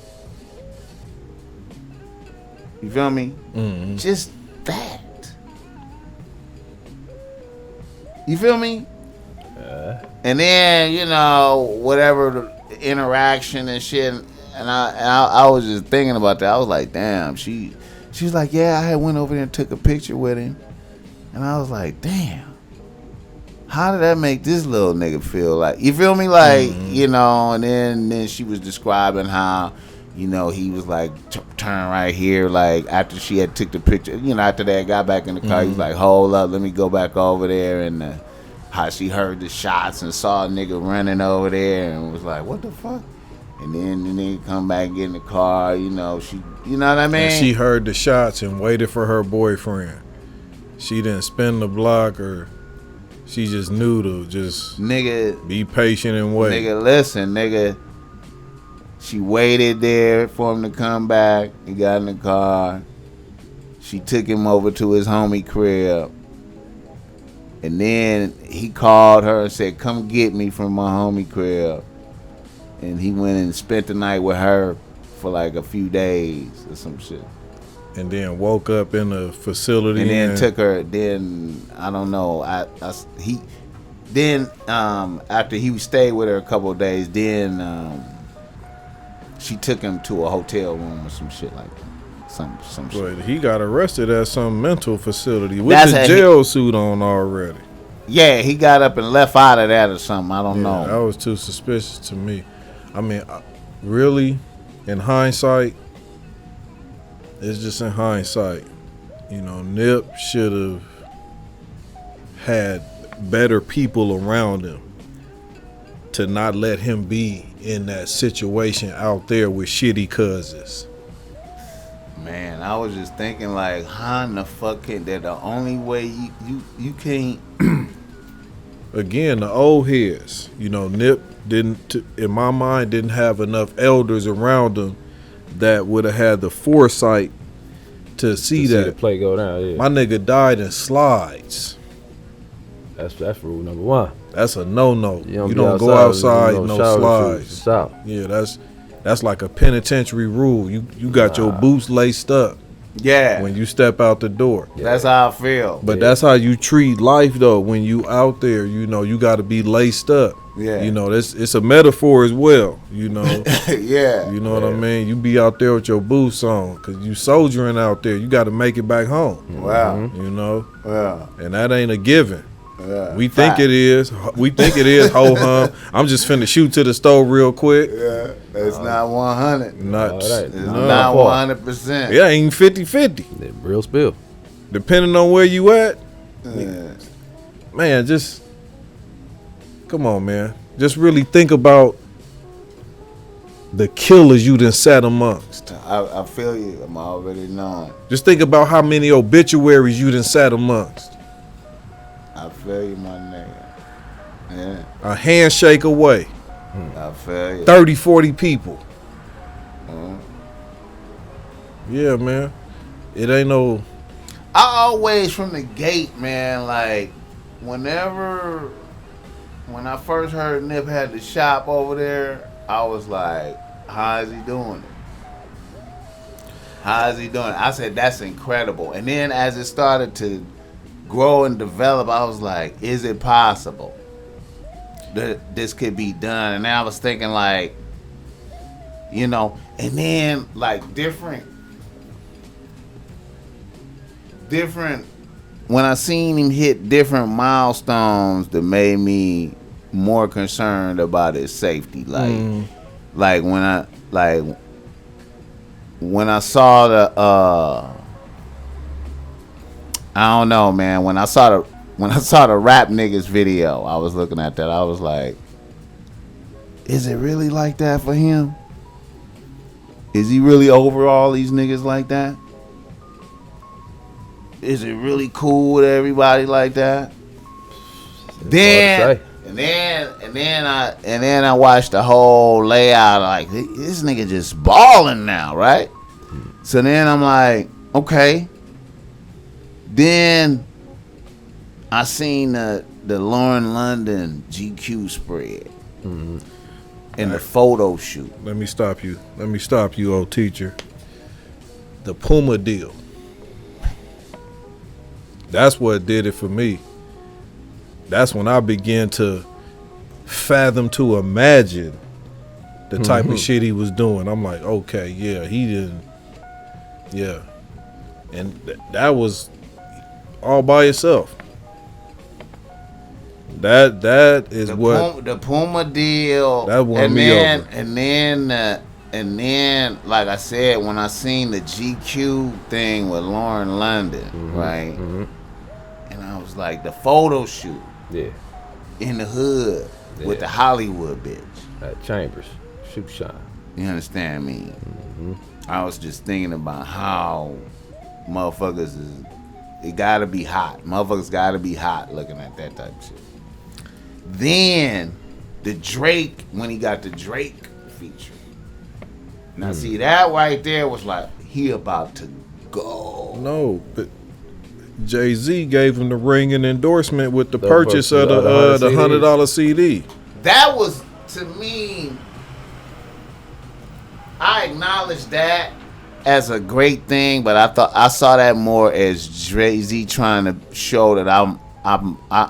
You feel me? Just that. You feel me? And then, you know, whatever the interaction and shit, and I was just thinking about that. I was like, damn, she was like, yeah, I had went over there and took a picture with him. And I was like, damn, how did that make this little nigga feel? Like, you feel me? Like, you know, and then she was describing how, you know, he was like, turn right here, like, after she had took the picture, you know, after they got back in the car, he was like, hold up, let me go back over there, and how she heard the shots and saw a nigga running over there and was like, what the fuck? And then the nigga come back and get in the car, you know, you know what I mean? And she heard the shots and waited for her boyfriend. She didn't spin the block, or she just knew to just nigga, be patient and wait. Nigga, listen, nigga. She waited there for him to come back. He got in the car. She took him over to his homie crib. And then he called her and said, come get me from my homie crib. And he went and spent the night with her for like a few days or some shit. And then woke up in a facility. And then took her, then, I don't know, after he stayed with her a couple of days, then she took him to a hotel room or some shit like that. Some shit. But he got arrested at some mental facility with the jail suit on already. Yeah, he got up and left out of that or something. I don't know. That was too suspicious to me. I mean, really, in hindsight, it's just in hindsight. You know, Nip should have had better people around him to not let him be in that situation out there with shitty cousins. Man, I was just thinking like, how in the fuck can that the only way you can't. Again, the old heads. You know, Nip in my mind, didn't have enough elders around him that would have had the foresight to see the play go down. Yeah. My nigga died in slides. That's rule number one. That's a no. You don't outside, go outside, no slides. Yeah, that's like a penitentiary rule. You got your boots laced up. Yeah. When you step out the door. Yeah. That's how I feel. But that's how you treat life though. When you out there, you know, you got to be laced up. Yeah. You know, it's a metaphor as well, you know. Yeah. You know what I mean? You be out there with your boots on because you soldiering out there. You got to make it back home. Wow. You know? Yeah. And that ain't a given. Yeah. We think it is. We think it is ho hum. I'm just finna shoot to the stove real quick. Yeah. It's not 100. It's not 100%. Yeah, ain't 50-50. Real spill. Depending on where you at. Man, just come on, man. Just really think about the killers you done sat amongst. I feel you. I'm already knowing. Just think about how many obituaries you done sat amongst. I feel you, my nigga. Yeah. A handshake away. I feel you. 30, 40 people. Yeah, man. It ain't no... I always, from the gate, man, like, when I first heard Nip had the shop over there, I was like, how is he doing it? How is he doing it? I said, that's incredible. And then as it started to grow and develop, I was like, is it possible that this could be done? And then I was thinking like, you know, and then like different when I seen him hit different milestones that made me more concerned about his safety. Like when I saw the I don't know, man. When I saw the rap niggas video, I was looking at that. I was like, is it really like that for him? Is he really over all these niggas like that? Is it really cool with everybody like that? Then I watched the whole layout. Like, this nigga just balling now, right? So then I'm like, okay. Then I seen the Lauren London GQ spread and the photo shoot. Let me stop you, old teacher. The Puma deal. That's what did it for me. That's when I began to fathom, to imagine the type of shit he was doing. I'm like, okay, yeah, he didn't. Yeah. And that was all by itself. That is the Puma deal. That won me over. And then, like I said, when I seen the GQ thing with Lauren London, right? And I was like, the photo shoot, in the hood with the Hollywood bitch at Chambers, shoot shine. You understand me? I was just thinking about how motherfuckers it gotta be hot. Motherfuckers gotta be hot looking at that type of shit. Then the Drake, when he got the Drake feature. Now see, that right there was like, he about to go. No, but Jay-Z gave him the ring and endorsement with the purchase of the $100 CD. That was, to me, I acknowledge that as a great thing, but I saw that more as Jay-Z trying to show that I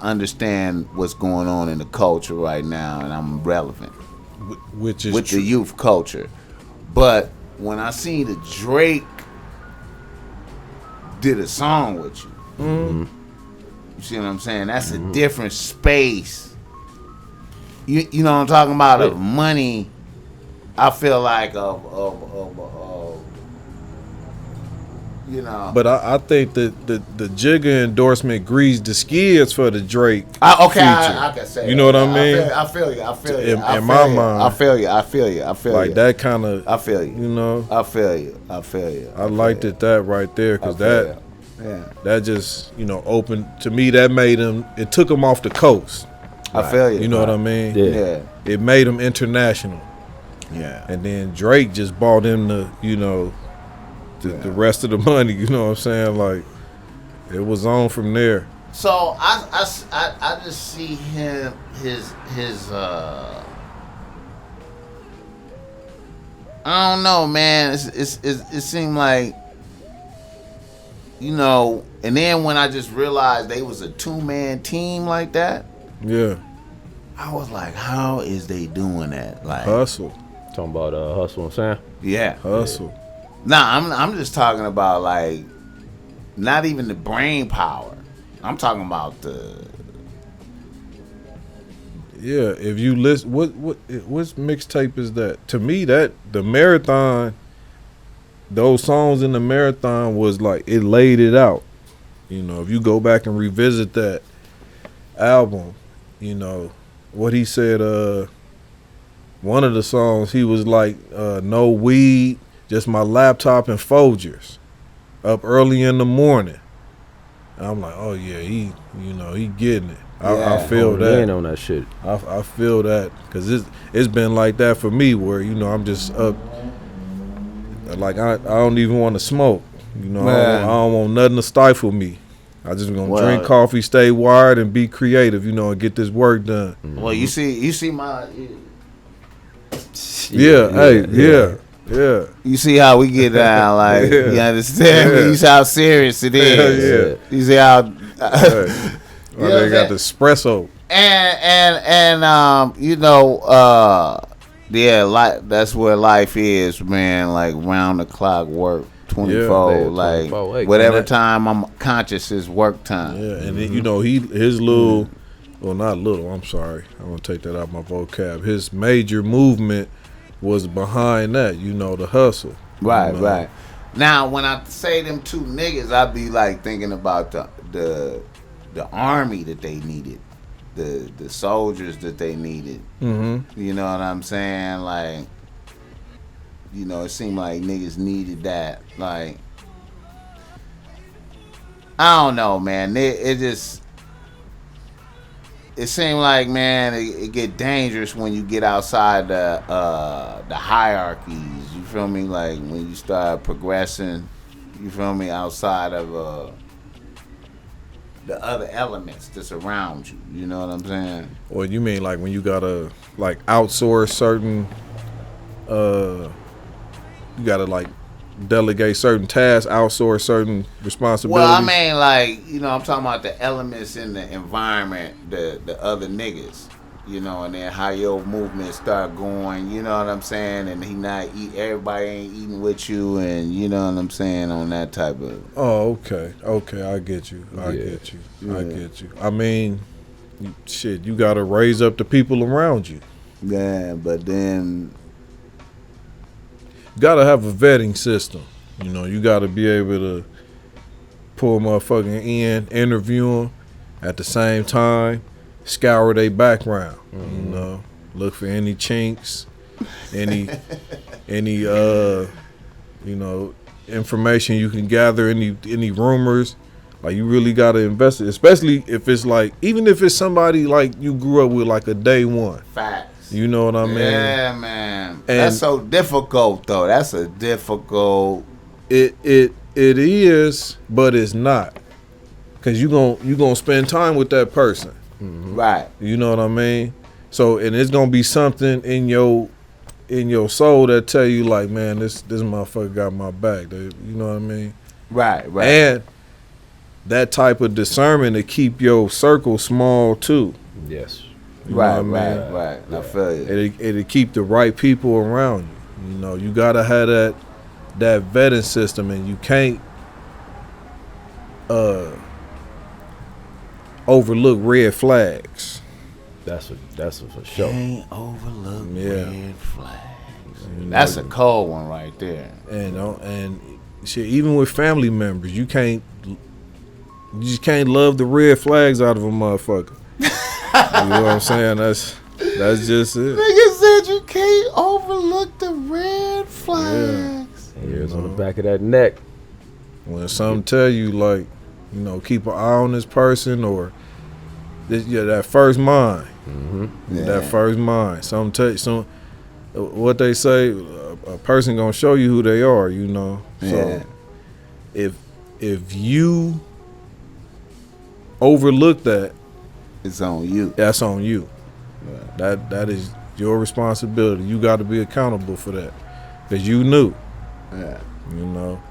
understand what's going on in the culture right now, and I'm relevant, which is with the youth culture. But when I seen the Drake did a song with you, You see what I'm saying? That's a different space. You know what I'm talking about? Of money. I feel like of you know. But I think that the Jigga endorsement greased the skids for the Drake. I can say. You know what I mean? I feel you. In my mind, I feel you. Like that kind of. I feel you. You know. I feel you. I liked it that right there because that just opened to me. That made him. It took him off the coast. I feel you. You know what I mean? Yeah. It made him international. Yeah. And then Drake just bought him the the rest of the money. You know what I'm saying? Like it was on from there. So I just see him his I don't know, man. It seemed like, and then when I just realized they was a 2-man team like that. Yeah. I was like, how is they doing that? Like Hustle. Talking about Hustle and Sam. Yeah. Hustle. Nah, I'm just talking about like not even the brain power. I'm talking about the. Yeah, if you listen, what mixtape is that? To me, that the marathon, those songs in the marathon was like it laid it out. If you go back and revisit that album, what he said. One of the songs he was like, no weed, just my laptop and Folgers, up early in the morning. And I'm like, oh yeah, he getting it. I feel that. In on that shit. I feel that because it's been like that for me where I'm just up. Like I don't even want to smoke. I don't want nothing to stifle me. I just gonna drink coffee, stay wired, and be creative. And get this work done. Well, you see my. Yeah. You see how we get down, like you understand me? You see how serious it is. You see how they got the espresso. And that's where life is, man. Like round the clock work, 24, like 24, whatever time I'm conscious is work time. Yeah, and then his little, well not little. I'm sorry, I'm gonna take that out of my vocab. His major movement was behind that, the hustle. Right. Now, when I say them two niggas, I be like thinking about the army that they needed, the soldiers that they needed. Mm-hmm. You know what I'm saying? Like, it seemed like niggas needed that. Like, I don't know, man. It seemed like, man, it get dangerous when you get outside the hierarchies. You feel me? Like when you start progressing, you feel me, outside of the other elements that's around you. You know what I'm saying? Or you mean like when you gotta like outsource certain, you gotta like delegate certain tasks, outsource certain responsibilities? Well, I mean, like, I'm talking about the elements in the environment, the other niggas, and then how your movement start going, you know what I'm saying? And everybody ain't eating with you, and you know what I'm saying, on that type of. Oh, okay, I get you. I get you. I mean, shit, you gotta raise up the people around you. Yeah, but then. Gotta have a vetting system. You gotta be able to pull a motherfucking in, interview them at the same time, scour their background. Look for any chinks, any information you can gather, any rumors. Like you really gotta invest it, especially if it's like, even if it's somebody like you grew up with, like a day one. Facts. You know what I mean? Yeah, man. And that's so difficult, though. That's a difficult. It is, but it's not, cause you gonna spend time with that person, right? You know what I mean? So, and it's gonna be something in your soul that tell you like, man, this motherfucker got my back. You know what I mean? Right. And that type of discernment to keep your circle small too. Yes. Right. I feel you. It'll keep the right people around you. You gotta have that vetting system, and you can't overlook red flags. That's for sure. Can't overlook red flags. That's a cold one right there. And shit, even with family members, you just can't love the red flags out of a motherfucker. You know what I'm saying? That's just it. Nigga said you can't overlook the red flags. Hairs on the back of that neck. When some tell you, like, you know, keep an eye on this person, or that first mind. That first mind. What they say, a person gonna show you who they are, you know. So if you overlook that, it's on you. That's on you. That is your responsibility. You got to be accountable for that, because you knew. Yeah. You know.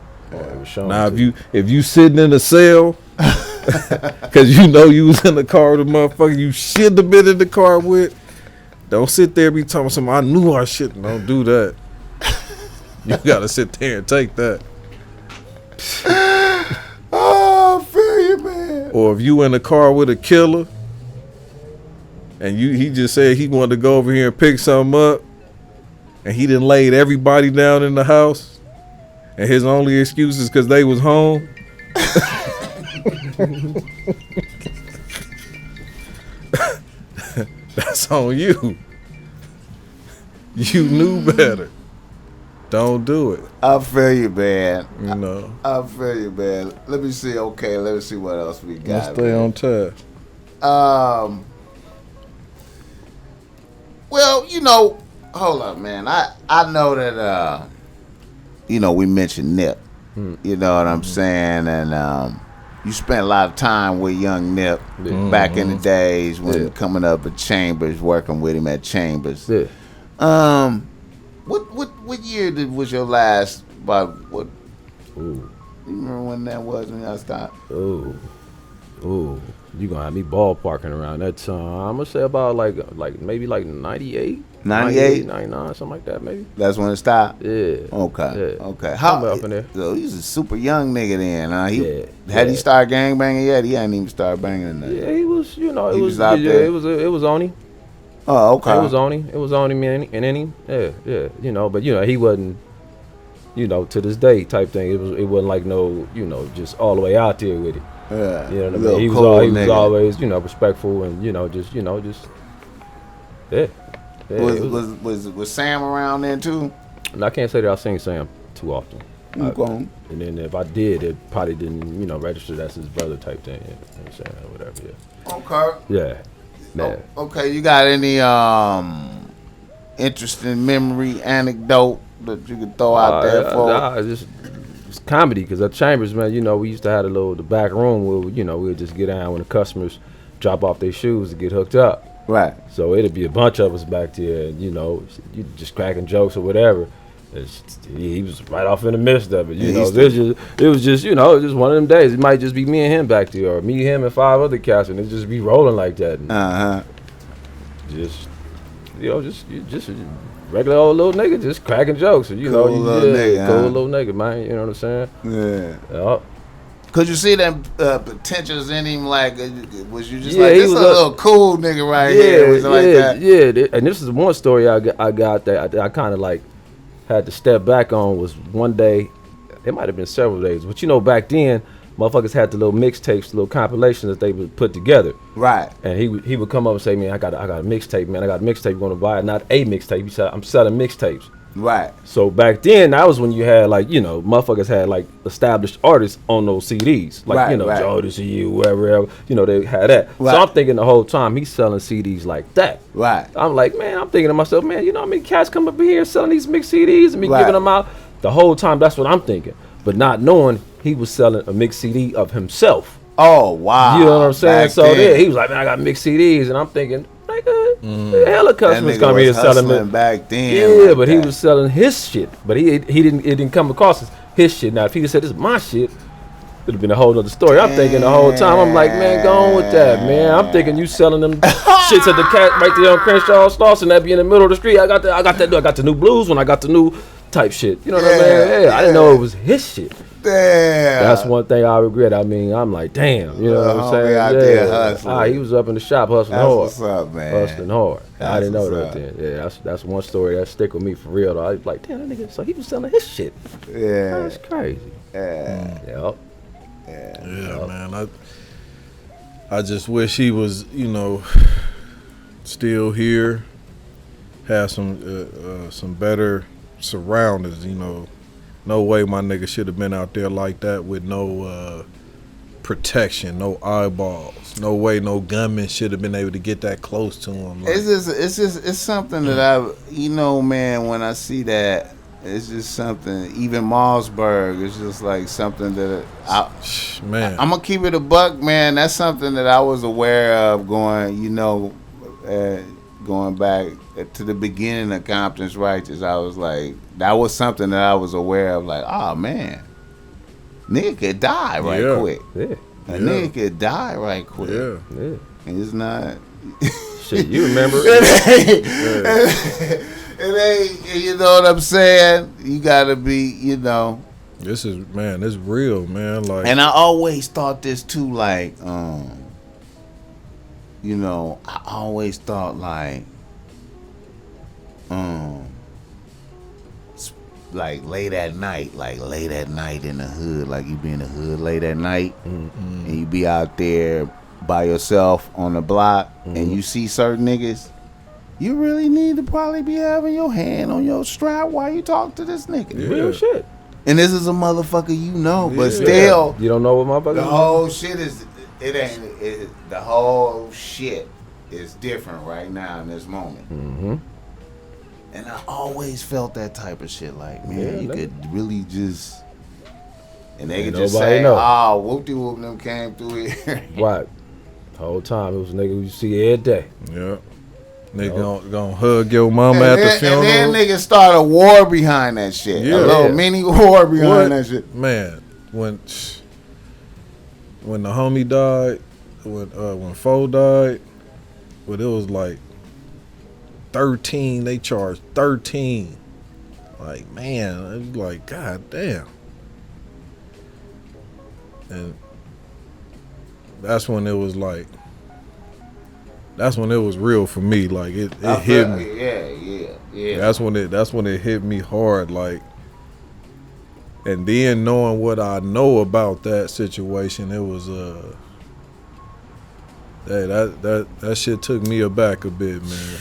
Now if you sitting in a cell, because you know you was in the car with a motherfucker you shouldn't have been in the car with, don't sit there and be talking something. I knew I shouldn't. Don't do that. You got to sit there and take that. Oh, I feel you, man. Or if you in the car with a killer, and he just said he wanted to go over here and pick something up, and he done laid everybody down in the house, and his only excuse is because they was home. That's on you. You knew better. Don't do it. I feel you, man. You know. I feel you, man. Let me see. Okay, let me see what else we got. Let's stay on tab. Well, you know, hold up, man. I know that you know, we mentioned Nip. You know what I'm saying? And you spent a lot of time with young Nip back in the days when coming up at Chambers, working with him at Chambers. Yeah. What year was your last? About what? Ooh. You remember when that was when y'all stopped? Ooh. You gonna have me ballparking around that time. I'm gonna say about like maybe like 98, 99, something like that maybe. That's when it stopped? Yeah. Okay. Yeah. Okay. How up in there? So he's a super young nigga then. Had he started gangbanging yet? He hadn't even started banging in there. Yeah, he was, you know, He was out there. it was on him. Oh, okay. It was on him and any. Yeah. You know, but you know, he wasn't, you know, to this day type thing. It wasn't like no, you know, just all the way out there with it. Yeah. You know what I mean? He was always, you know, respectful and, you know, just yeah. Was Sam around then too? And I can't say that I seen Sam too often. Okay. And then if I did, it probably didn't, you know, register that's his brother type thing. You know what I'm saying? Or whatever, yeah. Okay. Yeah. Man. Okay, you got any interesting memory anecdote that you could throw out there for? Just comedy, because at Chambers, man, you know, we used to have the back room where, you know, we'd just get down when the customers drop off their shoes to get hooked up. Right. So it'd be a bunch of us back there, and, you know, you just cracking jokes or whatever. He was right off in the midst of it, you know. It was just, you know, just one of them days. It might just be me and him back there, or me, him, and 5 other cats, and it just be rolling like that. And just, you know, just a regular old little nigga, just cracking jokes, and, you know, cool little nigga, man. You know what I'm saying? Yeah. Could you see them potentials in him? Like, was you just like, this is a little cool nigga right here? Was it like that? Yeah. And this is one story I got that I kind of like had to step back on. Was one day, it might have been several days, but you know, back then, motherfuckers had the little mixtapes, the little compilations that they would put together. Right. And he would come up and say, man, I got a mixtape, man. I got a mixtape. You want to buy it? Not a mixtape. He said, I'm selling mixtapes. Right. So back then, that was when you had, like, you know, motherfuckers had like established artists on those CDs, like, you know, Jodeci, you, whoever, you know, they had that. Right. So I'm thinking the whole time he's selling CDs like that. Right. I'm like, man, I'm thinking to myself, man, you know how many cats come up in here selling these mixed CDs and me giving them out? The whole time, that's what I'm thinking, but not knowing he was selling a mixed CD of himself. Oh wow! You know what I'm saying? So then he was like, man, I got mixed CDs, and I'm thinking, hella customers come here selling it back then. Yeah, like but he was selling his shit. But it didn't come across his shit. Now if he just said this is my shit, it'd have been a whole other story. I'm thinking the whole time, I'm like, man, go on with that, man. I'm thinking you selling them shits at the cat right there on Crenshaw Slauson, that be in the middle of the street. I got the new blues when I got the new type shit. You know what I mean? Yeah, I didn't know it was his shit. Damn. That's one thing I regret. I mean, I'm like, damn, you know what I'm saying? Out there hustling. He was up in the shop hustling That's hard. What's up, man? Hustling hard. I didn't know that up. then. Yeah, that's one story that stick with me for real. Though. I was like, damn, that nigga, so he was selling his shit. Yeah. That's crazy. Yeah. Yep. Yeah, man. I just wish he was, you know, still here. Have some better surroundings, you know. No way my nigga should have been out there like that with no protection, no eyeballs. No way no gunman should have been able to get that close to him. Like, It's something that you know, man, when I see that, it's just something, even Mossberg, it's just like something that I'm going to keep it a buck, man. That's something that I was aware of going back to the beginning of Compton's Righteous. I was like, that was something that I was aware of, like, oh, man, nigga could die quick. Yeah. A nigga could die right quick. Yeah. And it's not... Shit, you remember? It ain't, you know what I'm saying? You gotta be, you know. This is real, man. Like, and I always thought this too, like, you know, I always thought like late at night in the hood, like you be in the hood late at night, and you be out there by yourself on the block, and you see certain niggas. You really need to probably be having your hand on your strap while you talk to this nigga. Yeah. Real shit. And this is a motherfucker you know, but still. You don't know what motherfucker the whole shit is, the whole shit is different right now in this moment. Mm-hmm. And I always felt that type of shit, like, man, you could really just, and they could just say, oh, whoop-de-whoop them came through here. Right. The whole time, it was a nigga you see every day. Yeah. Nigga gonna hug your mama at the funeral. And then niggas start a war behind that shit. Yeah. A little mini war behind that shit. Man, when the homie died, when Foe died, it was like 13. They charged 13. Like, man, it was like, god damn. And that's when it was like, that's when it was real for me. Like it hit me. Yeah. That's when it hit me hard. Like, and then knowing what I know about that situation, it was that shit took me aback a bit, man.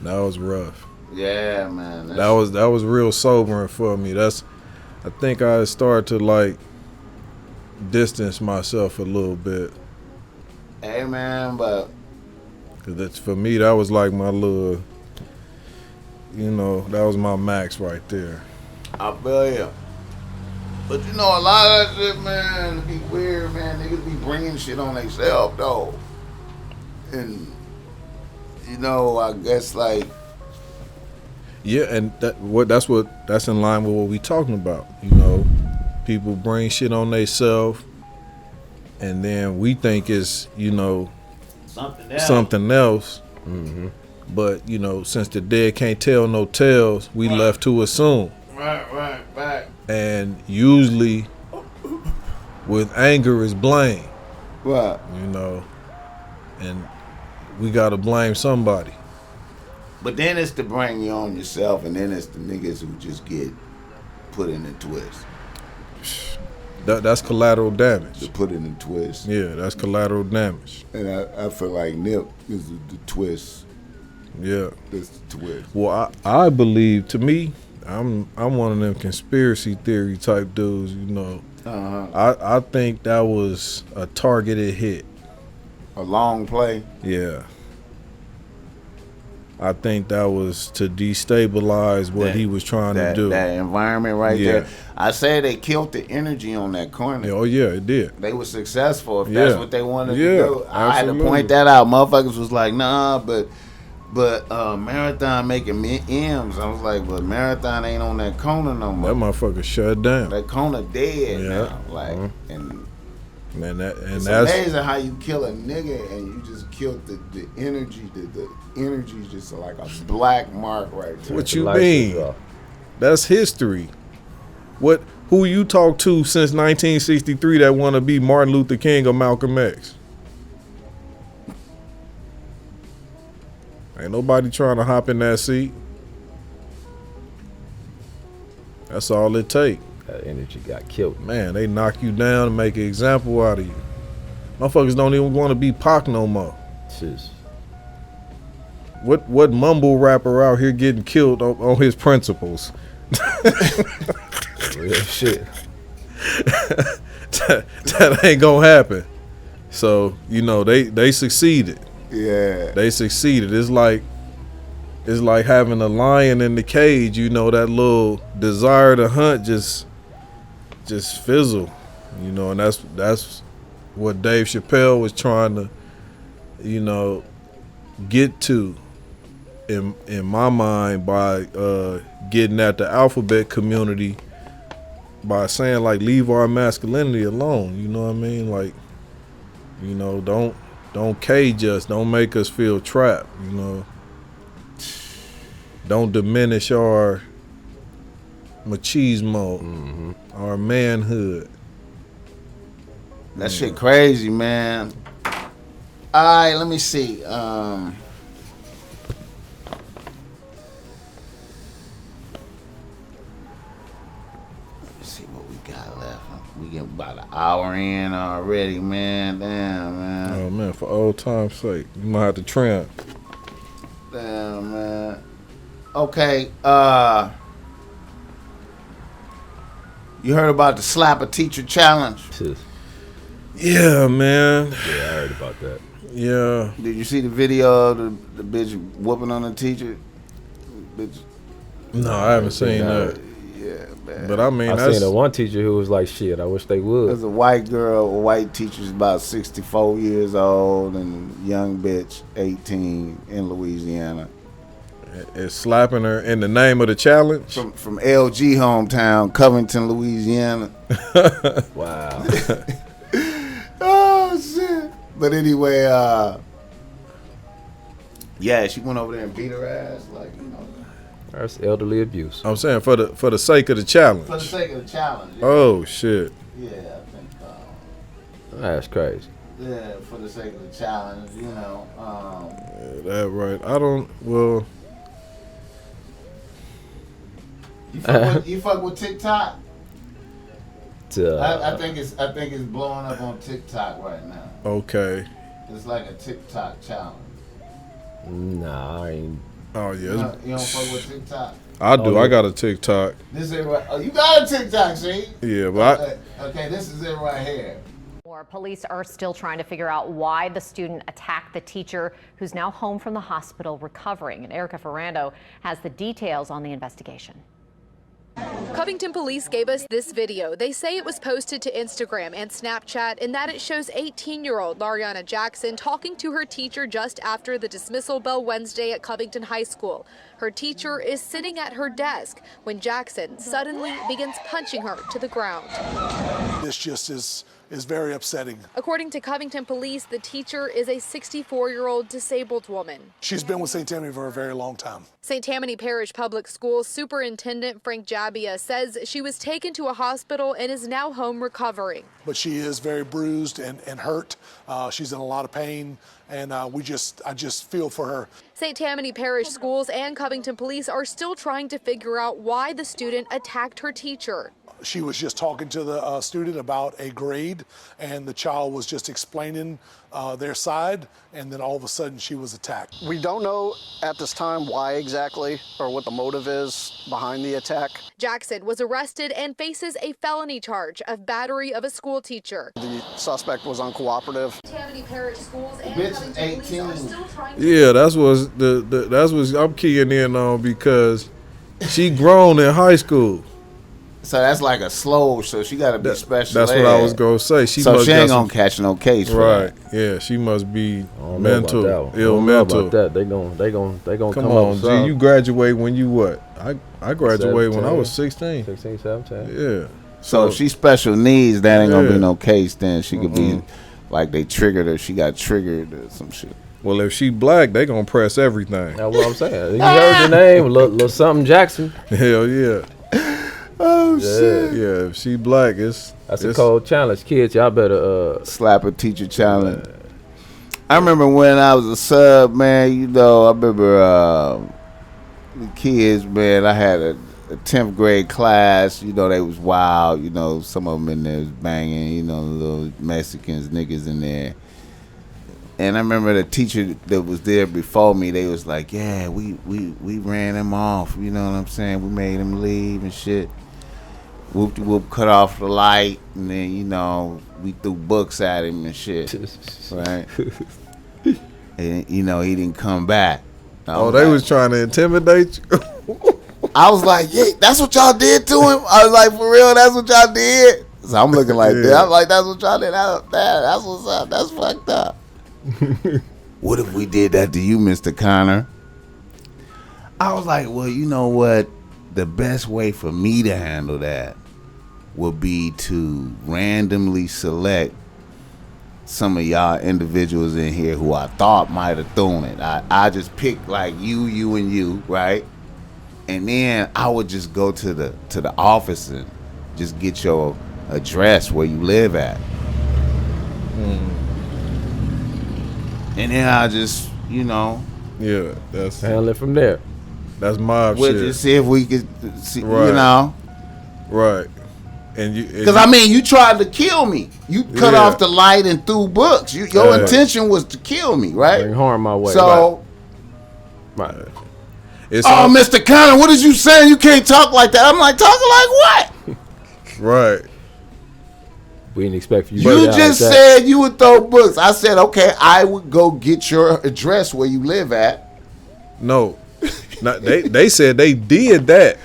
That was rough. Yeah, man. That was real sobering for me. I think I started to like distance myself a little bit. Hey, man, but... Cause that's, for me, that was like my little, you know, that was my max right there. I feel you. But you know, a lot of that shit, man, be weird, man. Niggas be bringing shit on themselves, though. And, you know, I guess, like... Yeah, and that's in line with what we talking about. You know, people bring shit on themselves, and then we think it's, you know, something else. Mm-hmm. But, you know, since the dead can't tell no tales, we left to assume. Right. And usually with anger is blame. Right. You know, and we got to blame somebody. But then it's to bring you on yourself, and then it's the niggas who just get put in a twist. That's collateral damage. To put in a twist. Yeah, that's collateral damage. And I feel like Nip is the twist. Yeah. That's the twist. Well, I believe, to me, I'm one of them conspiracy theory type dudes, you know. Uh-huh. I think that was a targeted hit. A long play? Yeah. I think that was to destabilize what he was trying to do. That environment right there. I say they killed the energy on that corner. Oh, yeah, it did. They were successful if that's what they wanted to do. I had to absolutely. point that out. Motherfuckers was like, nah, but Marathon making M's. I was like, but Marathon ain't on that corner no more. That motherfucker shut down. That corner dead now. Like, and it's that's amazing how you kill a nigga and you just killed the energy. The energy's just like a black mark right there. What you mean? That's history. Who Who you talk to since 1963 that want to be Martin Luther King or Malcolm X? Ain't nobody trying to hop in that seat. That's all it take. That energy got killed. Man, they knock you down and make an example out of you. Motherfuckers don't even want to be Pac no more. Jeez. What mumble rapper out here getting killed on his principles? Real shit. that ain't gonna happen. So, you know, they succeeded. Yeah. They succeeded. It's like having a lion in the cage, you know, that little desire to hunt just fizzle. You know, and that's what Dave Chappelle was trying to, you know, get to in my mind by getting at the alphabet community by saying, like, leave our masculinity alone. You know what I mean? Like, you know, don't cage us. Don't make us feel trapped, you know. Don't diminish our machismo, our manhood. That shit crazy, man. All right, let me see. We get about an hour in already, man. Damn, man. Oh, man, for old time's sake. You might have to trim. Damn, man. Okay, you heard about the slap a teacher challenge? Yeah, man. Yeah, I heard about that. Yeah. Did you see the video of the bitch whooping on the teacher? Bitch. No, I haven't seen that. Yeah, man. But I mean, I seen a one teacher who was like, shit, I wish they would. There's a white girl, a white teacher's about 64 years old, and a young bitch, 18, in Louisiana. It's slapping her in the name of the challenge? From LG hometown, Covington, Louisiana. Wow. Oh, shit. But anyway, yeah, she went over there and beat her ass, like, you know. That's elderly abuse. I'm saying for the sake of the challenge. For the sake of the challenge. Yeah. Oh, shit. Yeah, I think. That's crazy. Yeah, for the sake of the challenge, you know. Yeah, that right. I don't. Well. You fuck with TikTok? I think it's blowing up on TikTok right now. Okay. It's like a TikTok challenge. Nah, I ain't. Oh yeah. You don't fuck with TikTok? I do. I got a TikTok. This is right. Oh, you got a TikTok, see? Yeah, but okay, this is it right here. Police are still trying to figure out why the student attacked the teacher, who's now home from the hospital recovering. And Erica Ferrando has the details on the investigation. Covington police gave us this video. They say it was posted to Instagram and Snapchat, and that it shows 18-year-old Lariana Jackson talking to her teacher just after the dismissal bell Wednesday at Covington High School. Her teacher is sitting at her desk when Jackson suddenly begins punching her to the ground. This just is very upsetting. According to Covington police, the teacher is a 64-year-old disabled woman. She's been with St. Tammany for a very long time. St. Tammany Parish Public Schools Superintendent Frank Jabia says she was taken to a hospital and is now home recovering. But she is very bruised and hurt. She's in a lot of pain, and I just feel for her. St. Tammany Parish Schools and Covington police are still trying to figure out why the student attacked her teacher. She was just talking to the student about a grade, and the child was just explaining their side, and then all of a sudden she was attacked. We don't know at this time why exactly or what the motive is behind the attack. Jackson was arrested and faces a felony charge of battery of a school teacher. The suspect was uncooperative. Tammany Parish Schools and Bitch, Covington police 18. are still trying yeah, that's what I'm keying in on, because she grown in high school. So that's like a slow, so she got to be special. That's what I was gonna say. She so must she ain't got gonna catch no case, for right? that. Yeah, she must be Ill mental. About that. They gon' Come come on, up G. You graduate when you what? I graduated when I 17. was 16. 16, 17. Yeah. So if she special needs, that ain't gonna Yeah. be no case. Then she could be like they triggered her. She got triggered or some shit. Well, if she black, they gonna press everything. That's what I'm saying. You heard the name, Lil something Jackson. Hell yeah. Oh Oh shit. Yeah, if she black, that's a cold challenge. Kids, y'all better slap a teacher challenge. I remember when I was a sub, man, I remember the kids, man, I had a 10th grade class, they was wild, some of them in there was banging, little Mexicans, niggas in there. And I remember the teacher that was there before me, they was like, yeah, we ran him off, you know what I'm saying? We made him leave and shit. Whoop, cut off the light, and then, we threw books at him and shit, right? And, he didn't come back. They was trying to intimidate you? I was like, yeah, that's what y'all did to him? I was like, for real, that's what y'all did? So I'm looking like that. I'm like, that's what y'all did? That's what's up. That's fucked up. What if we did that to you, Mr. Connor? I was like, well, you know what? The best way for me to handle that would be to randomly select some of y'all individuals in here who I thought might have thrown it. I just picked like you, and you, right? And then I would just go to the office and just get your address where you live at. And then I just, yeah, that's handle it from there. That's mob we'll shit. Just see if we could see, right. Right. And you, because you tried to kill me. You cut off the light and threw books. Your intention was to kill me, right? Bring harm my way. So, right. Mr. Connor, what is you saying? You can't talk like that. I'm like, talking like what? Right. We didn't expect for you. You just said you would throw books. I said, okay, I would go get your address where you live at. No, they said they did that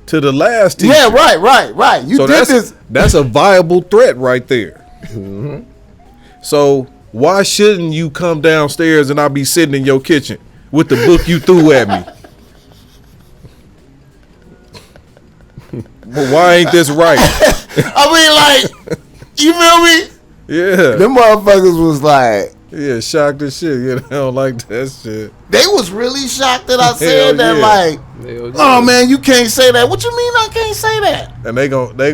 to the last teacher. Yeah, right. You did this. That's a viable threat right there. Mm-hmm. So why shouldn't you come downstairs and I'll be sitting in your kitchen with the book you threw at me? But why ain't this right? I mean, like, you feel me? Yeah. Them motherfuckers was like, yeah, shocked as shit. Yeah, they don't like that shit. They was really shocked that I said that. Like, oh man, you can't say that. What you mean I can't say that? And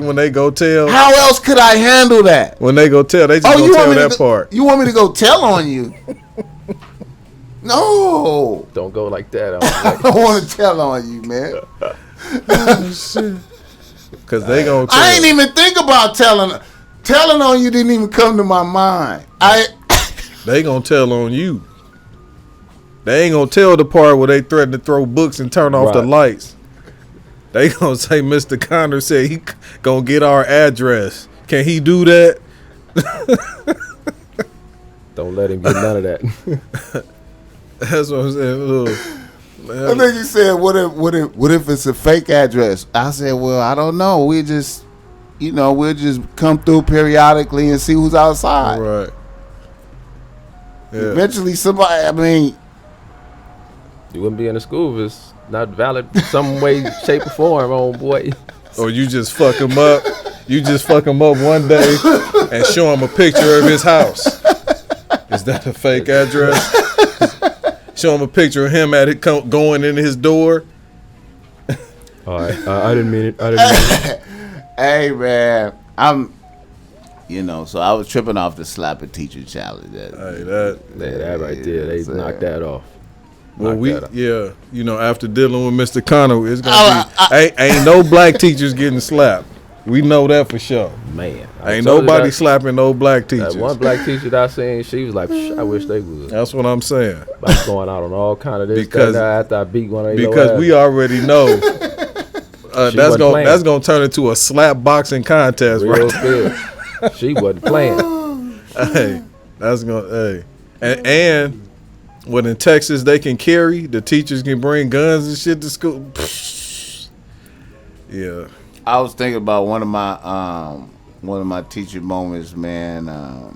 when they go tell. How else could I handle that? When they go tell, they just gonna tell that part. You want me to go tell on you? No. Don't go like that. I don't want to tell on you, man. Oh shit. Cause they gonna tell. I ain't even think about telling. Telling on you didn't even come to my mind. They gonna tell on you. They ain't gonna tell the part where they threaten to throw books and turn off the lights. They gonna say Mr. Connor said he gonna get our address. Can he do that? Don't let him get none of that. That's what I'm saying. I think you said, what if it's a fake address? I said, well, I don't know. We just, we'll just come through periodically and see who's outside. Right. Yeah. Eventually, somebody. You wouldn't be in the school if it's not valid some way, shape, or form, old boy. Or you just fuck him up. You just fuck him up one day and show him a picture of his house. Is that a fake address? Show him a picture of him at it going in his door. All right, I didn't mean it. Hey man, so I was tripping off the slap a teacher challenge. That right there, they knocked that off. Well, after dealing with Mr. Connor, it's gonna be ain't no black teachers getting slapped. We know that for sure. Man, ain't nobody slapping no black teachers. That one black teacher that I seen, she was like, I wish they would. That's what I'm saying. Like going out on all kind of this because after I beat one of these. Because we already know that's gonna turn into a slap boxing contest, real right? Good. She wasn't playing. Hey, that's gonna and when in Texas they can carry, the teachers can bring guns and shit to school. Yeah. I was thinking about one of my teacher moments, man. I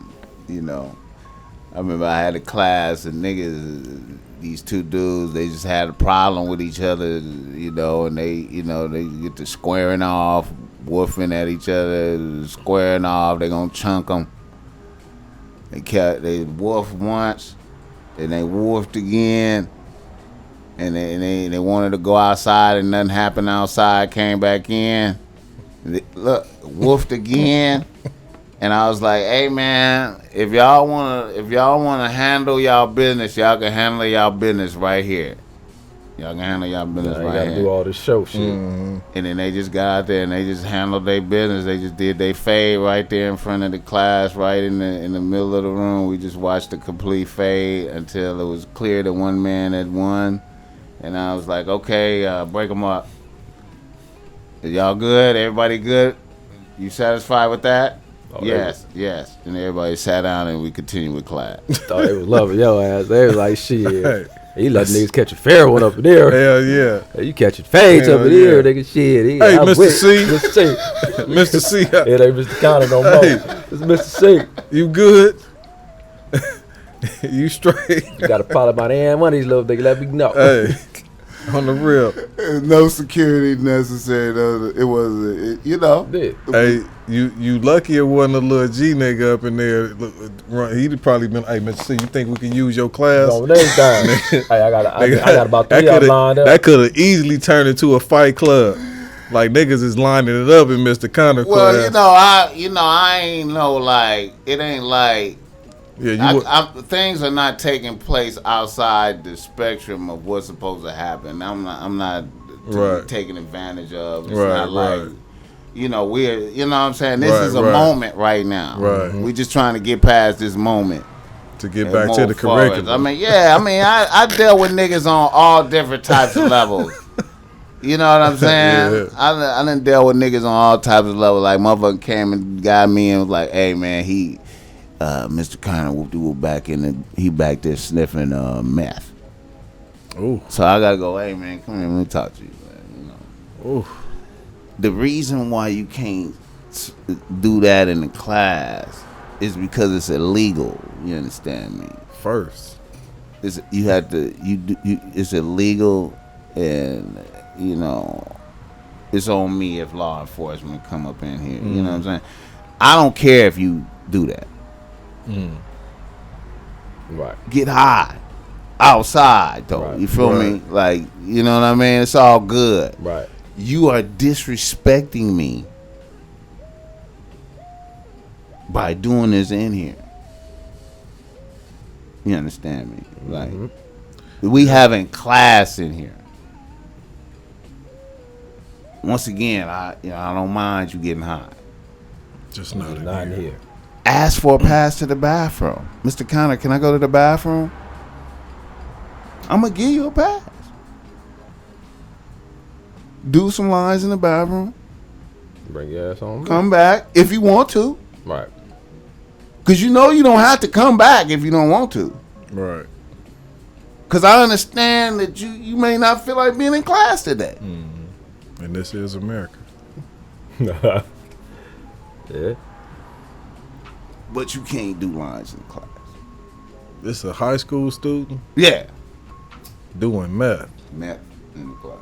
remember I had a class and niggas, these two dudes, they just had a problem with each other, and they get to squaring off, woofing at each other, squaring off. They gonna chunk them. They woofed once, then they woofed again. And they wanted to go outside and nothing happened outside, came back in. Look, woofed again. And I was like, hey man, if y'all wanna handle y'all business, y'all can handle y'all business right here. Y'all can handle y'all business right here. Gotta do all this show shit. And then they just got out there and they just handled their business. They just did their fade right there in front of the class, right in the middle of the room. We just watched the complete fade until it was clear that one man had won. And I was like, okay, break them up. Y'all good? Everybody good? You satisfied with that? Oh, yes. And everybody sat down and we continued with class. Thought they was loving your ass. They was like, shit. He let niggas catch a fair one up in there. Hell yeah. Hey, you catching fades up in here, nigga. Shit. Hey, Mr. C. Mr. C. Mr. C. It ain't Mr. Connor no more. It's Mr. C. You good? You straight? You got a problem about any one of these little niggas, let me know. Hey, on the real. No security necessary, though. It wasn't, you know. Yeah. Hey, you lucky it wasn't a little G nigga up in there. He'd probably been, hey, Mr. C, you think we can use your class? No, next time. Hey, I got about 3 of them lined up. That could have easily turned into a fight club. Like niggas is lining it up in Mr. Connor class. Well, I ain't no like, it ain't like, yeah, things are not taking place outside the spectrum of what's supposed to happen. I'm not right. taking advantage of. It's right, not like, right. We're, you know what I'm saying? This is a moment right now. Right. We're just trying to get past this moment. To get back to the curriculum. I dealt with niggas on all different types of levels. You know what I'm saying? Yeah. I done dealt with niggas on all types of levels. Like, motherfucker came and got me and was like, hey, man, Mr. Connor he back there sniffing meth. Ooh. So I gotta go, hey man, come here, let me talk to you, man. Ooh. The reason why you can't do that in the class is because it's illegal. You understand me? First. It's illegal, and it's on me if law enforcement come up in here. You know what I'm saying? I don't care if you do that. Right. Get high outside though. Right. You feel me? Like, you know what I mean? It's all good. Right. You are disrespecting me by doing this in here. You understand me? Like, we having class in here. Once again, I don't mind you getting high. Just not in here. Ask for a pass to the bathroom. Mr. Connor, can I go to the bathroom? I'm going to give you a pass. Do some lines in the bathroom. Bring your ass on. Come back if you want to. Right. Because you don't have to come back if you don't want to. Right. Because I understand that you may not feel like being in class today. And this is America. Yeah. But you can't do lines in class. This is a high school student? Yeah. Doing meth. Meth in the class.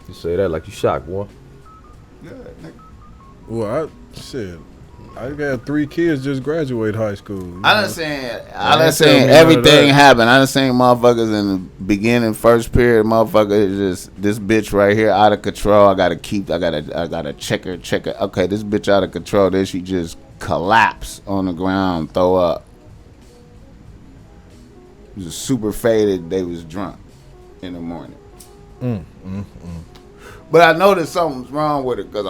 You say that like you shocked, boy. Yeah, nigga. Well, I got 3 kids just graduate high school. I done seen everything happen. I done seen motherfuckers in the beginning, first period, motherfucker is just this bitch right here out of control. I gotta check her. Okay, this bitch out of control. Then she just collapse on the ground, throw up. It was super faded. They was drunk in the morning. But I noticed something's wrong with it because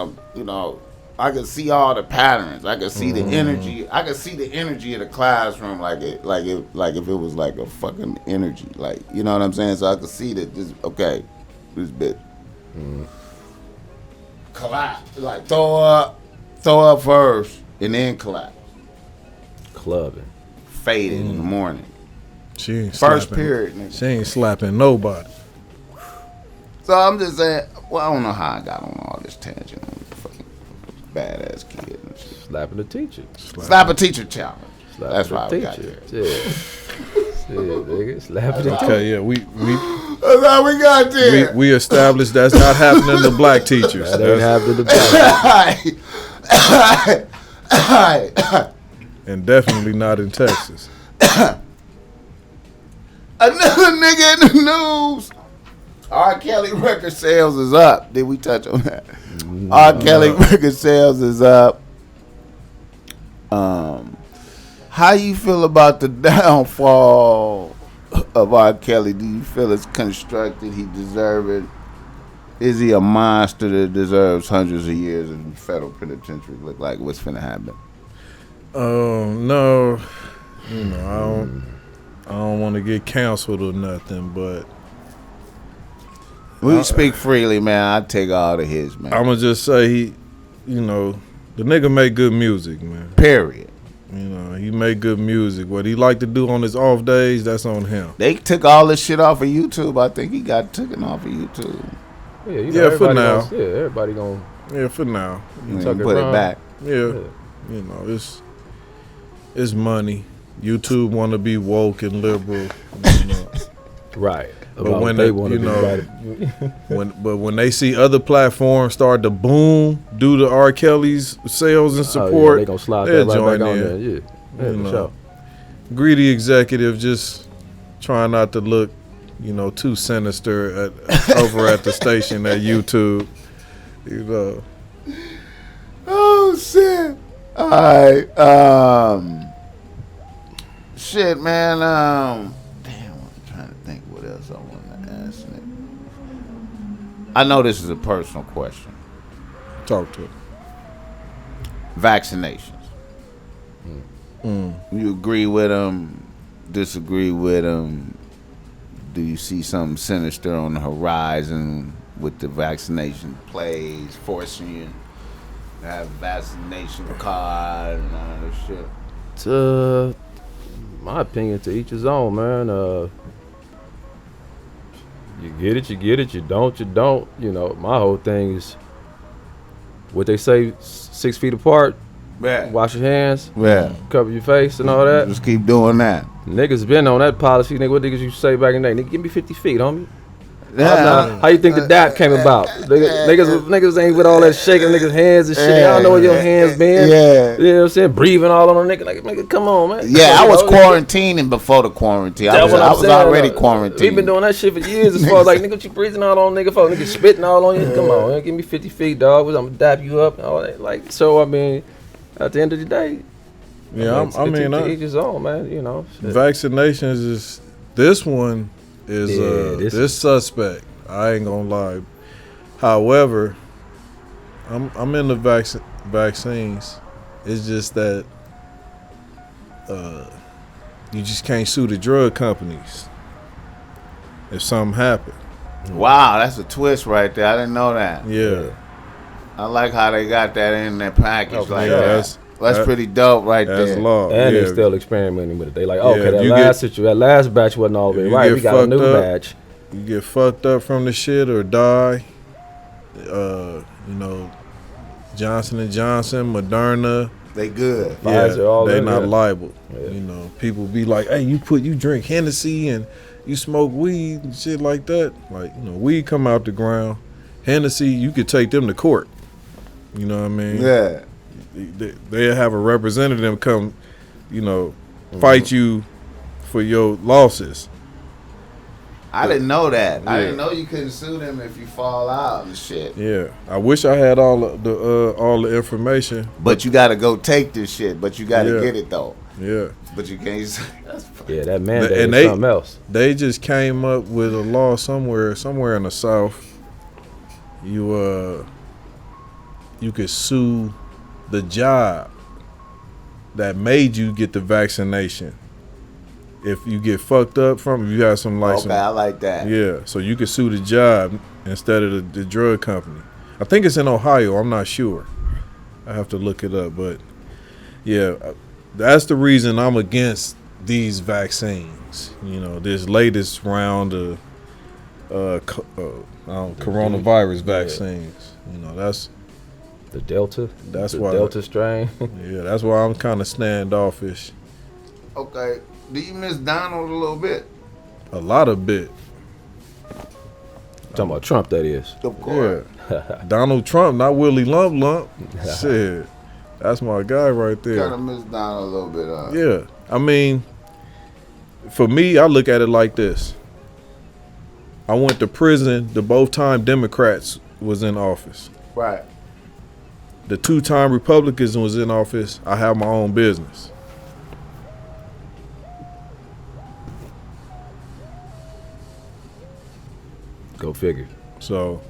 I could see all the patterns. I could see the energy. I could see the energy of the classroom, like if it was like a fucking energy, like, you know what I'm saying. So I could see that this bitch collapse, like throw up first, and then collapse. Clubbing, faded in the morning. She ain't first slapping, period. Nigga. She ain't slapping nobody. So I'm just saying. Well, I don't know how I got on all this tangent on the fucking badass kid and shit. Slapping the teacher. Slap a teacher challenge. That's why we got here. there. Yeah. Shit, nigga. Slapping the teacher. Okay, yeah, we that's how we got there. We established that's not happening to black teachers. That ain't happening to black And definitely not in Texas. Another nigga in the news. R. Kelly record sales is up. Did we touch on that? R. Kelly record sales is up. How you feel about the downfall of R. Kelly? Do you feel it's constructed? He deserve it? Is he a monster that deserves hundreds of years in federal penitentiary? Look like what's finna happen? No, I don't want to get canceled or nothing, but we speak freely, man. I take all the hits, man. I'm gonna just say the nigga make good music, man. Period. He make good music. What he like to do on his off days, that's on him. They took all this shit off of YouTube. I think he got taken off of YouTube. Yeah, for now. Everybody gonna. Yeah, for now. You put it back. Yeah. It's money. YouTube want to be woke and liberal. Right. But when they when they see other platforms start to boom due to R. Kelly's sales and support, they gonna slide that right back on there. Yeah, for sure. Greedy executive just trying not to look, too sinister over at the station at YouTube. Oh shit! All right. Shit, man. Damn, I'm trying to think what else I want to ask. I know this is a personal question. Talk to it. Vaccinations. You agree with them? Disagree with them? Do you see something sinister on the horizon with the vaccination plays, forcing you to have a vaccination card and all that shit? To my opinion, to each his own, man. You get it, you get it. You don't, you don't. My whole thing is what they say: 6 feet apart. Yeah. Wash your hands. Yeah. Cover your face and all that. Just keep doing that. Niggas been on that policy. Nigga, what niggas you say back in the day? Nigga, give me 50 feet, homie. Yeah. How you think the dap came about? Niggas ain't with all that shaking niggas' hands and shit. Y'all know where your hands been. Yeah. You know what I'm saying? Breathing all on a nigga. Like, nigga, come on, man. Yeah, I was quarantining before the quarantine. I was already quarantined. We've been doing that shit for years as far as like, nigga, what you breathing all on nigga for? Nigga spitting all on you. Come on, man. Give me 50 feet, dog. I'm gonna dap you up and all that. Like, so, I mean, at the end of the day, yeah, each his own, man. Shit. Vaccinations is this one is this suspect. I ain't gonna lie. However, I'm in the vaccines. It's just that you just can't sue the drug companies if something happened. Wow, that's a twist right there. I didn't know that. Yeah. I like how they got that in their package like that. That's pretty dope right that's there. Law. And they're still experimenting with it. They like, okay, that last batch wasn't all the way right. We got a new batch. You get fucked up from the shit or die. Johnson & Johnson, Moderna. They good. Pfizer, they not liable. Yeah. People be like, hey, you drink Hennessy and you smoke weed and shit like that. Like, weed come out the ground. Hennessy, you could take them to court. You know what I mean? Yeah. They'll have a representative come, fight you for your losses. I didn't know that. Yeah. I didn't know you couldn't sue them if you fall out and shit. Yeah, I wish I had all the information. But you got to go take this shit. But you got to get it though. Yeah. But you can't. Yeah, that mandate is something else. They just came up with a law somewhere in the South. You could sue the job that made you get the vaccination. If you get fucked up from it, you have some license. Okay, I like that. Yeah, so you can sue the job instead of the drug company. I think it's in Ohio. I'm not sure. I have to look it up. But, yeah, that's the reason I'm against these vaccines. This latest round of coronavirus vaccines. That's the Delta. That's why Delta strain. Yeah, that's why I'm kind of standoffish. Okay. Do you miss Donald a little bit? A lot of bit. Talking about Trump, that is. Of course. Yeah. Donald Trump, not Willie Lump. Shit. That's my guy right there. Kind of miss Donald a little bit. Yeah. I mean, for me, I look at it like this. I went to prison the both time Democrats was in office. Right. the 2-time Republicans was in office, I have my own business. Go figure. So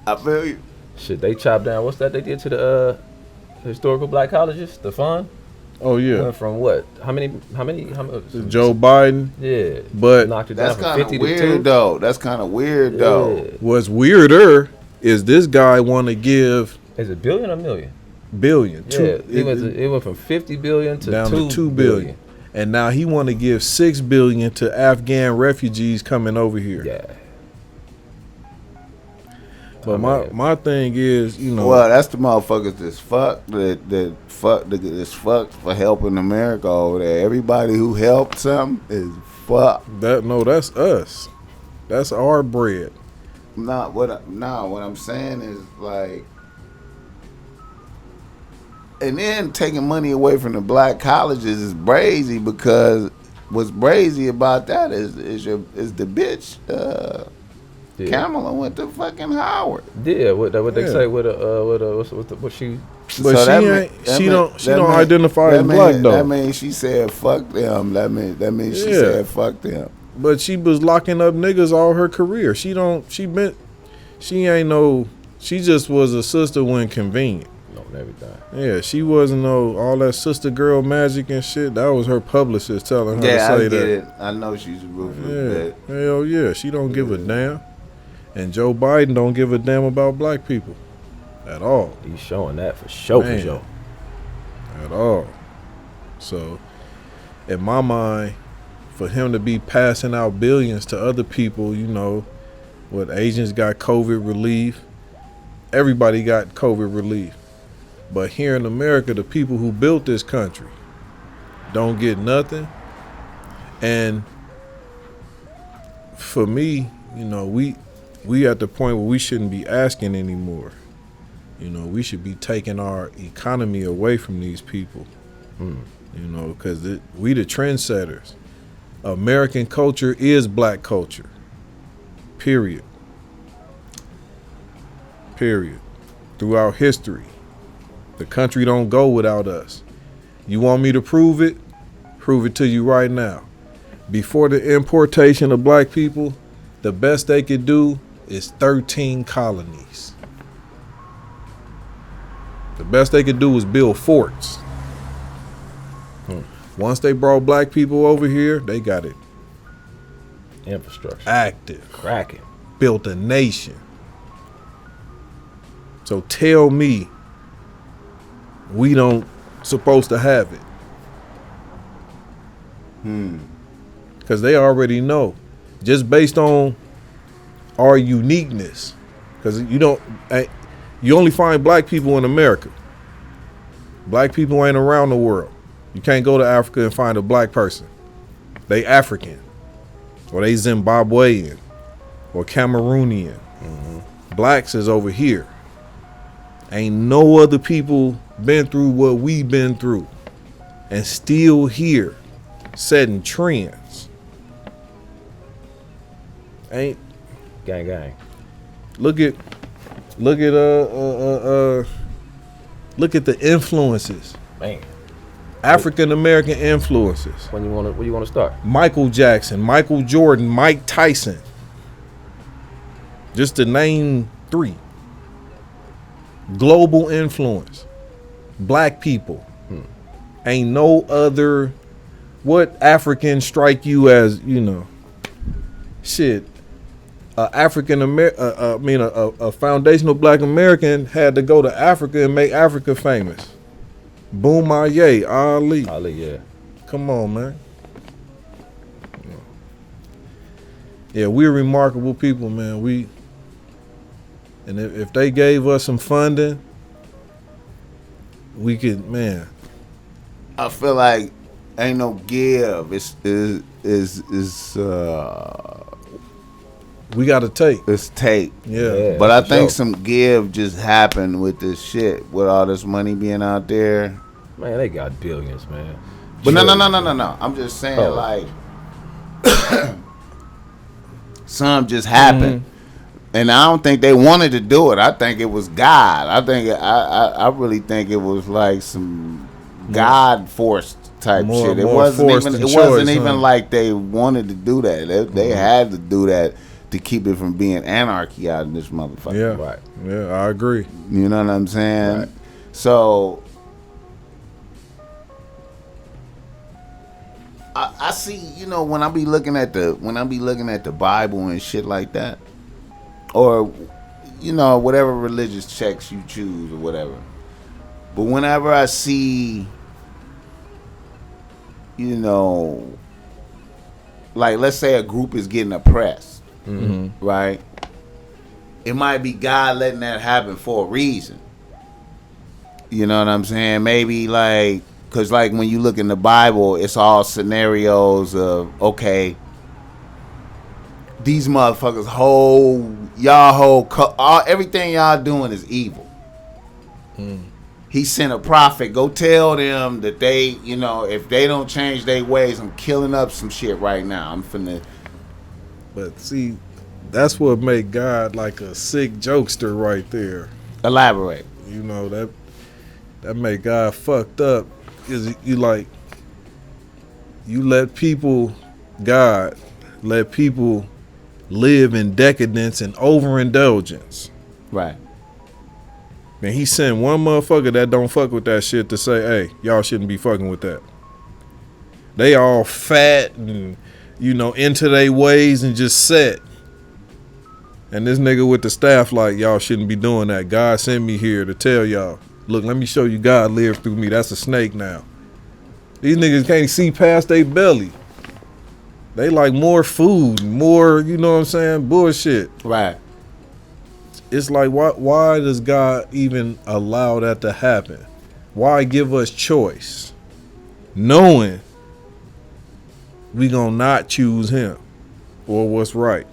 I feel you. Shit, they chopped down. What's that they did to the historical black colleges? The fund? oh yeah, Went from what? How many? Joe Biden. Yeah. But knocked it down That's from kind 50 of to 2. weird, though. That's kind of weird, though. Yeah. What's weirder is this guy want to give Is it billion or million? billion. Yeah. It went from 50 billion to down 2 to 2 billion. And now he want to give 6 billion to Afghan refugees coming over here. Yeah. But my thing is, you know, Well, that's the motherfuckers that's fucked that's fucked for helping America over there. Everybody who helped something is fucked. that's us. That's our bread. What I'm saying is like, and then taking money away from the black colleges is brazy, because what's brazy about that is the bitch Kamala went to fucking Howard. Yeah, what they say what she. But So she don't identify as black though. That means she said fuck them. That means she said fuck them. But she was locking up niggas all her career. She just was a sister when convenient. And everything. Yeah, she wasn't all that sister girl magic and shit. That was her publicist telling her to say I get that. it. I know she's a ruthless bitch. Hell yeah, she don't give a damn. And Joe Biden don't give a damn about black people at all. He's showing that for sure, Man. for sure. At all. So, in my mind, for him to be passing out billions to other people, you know, what Asians got COVID relief, everybody got COVID relief. But here in America, the people who built this country don't get nothing. And for me, you know, we at the point where we shouldn't be asking anymore. You know, we should be taking our economy away from these people. You know, because we the trendsetters. American culture is black culture. Period. Throughout history. The country don't go without us. You want me to prove it? Prove it to you right now. Before the importation of black people, the best they could do is 13 colonies. The best they could do was build forts. Once they brought black people over here, they got it Infrastructure. active. Cracking. Built a nation. So tell me we don't supposed to have it. Because they already know. Just based on our uniqueness. Because you only find black people in America. Black people ain't around the world. You can't go to Africa and find a black person. They African. Or they Zimbabwean. Or Cameroonian. Blacks is over here. Ain't no other people been through what we been through. And still here. Setting trends. Ain't Gang. look at the influences. Man. African American influences. Where you wanna start? Michael Jackson, Michael Jordan, Mike Tyson. Just to name 3. Global influence. Black people. Ain't no other. What African strike you as, you know? Shit. A foundational black American had to go to Africa and make Africa famous. Boom Ali. Ali, yeah. Come on, man. Yeah, we're remarkable people, man. And if they gave us some funding, we could, man. I feel like ain't no give. We got to take. It's take. Yeah. But I for think sure. some give just happened with this shit, with all this money being out there. Man, they got billions, man. But no. I'm just saying, like, some just happened. And I don't think they wanted to do it. I think it was God. I really think it was like some God forced type shit. It wasn't even like they wanted to do that. They had to do that to keep it from being anarchy out in this motherfucker. Yeah, Right. Yeah, I agree. You know what I'm saying? Right. So I see, you know, when I be looking at the Bible and shit like that, or you know, whatever religious texts you choose or whatever. But whenever I see, you know, like let's say a group is getting oppressed, right? It might be God letting that happen for a reason. You know what I'm saying? Maybe like, cause like when you look in the Bible, it's all scenarios of, okay, these motherfuckers everything y'all doing is evil. He sent a prophet, go tell them that they, you know, if they don't change their ways, I'm killing up some shit right now. I'm finna. But see, that's what make God like a sick jokester right there. Elaborate. You know, that make God fucked up. Cause you let people live in decadence and overindulgence. Right. And he sent one motherfucker that don't fuck with that shit to say, hey, y'all shouldn't be fucking with that. They all fat and, you know, into their ways and just set. And this nigga with the staff like, y'all shouldn't be doing that. God sent me here to tell y'all, look, let me show you God lives through me. That's a snake now. These niggas can't see past their belly. They like more food, more, you know what I'm saying, bullshit. Right. It's like, why does God even allow that to happen? Why give us choice? Knowing we gonna not choose him or what's right.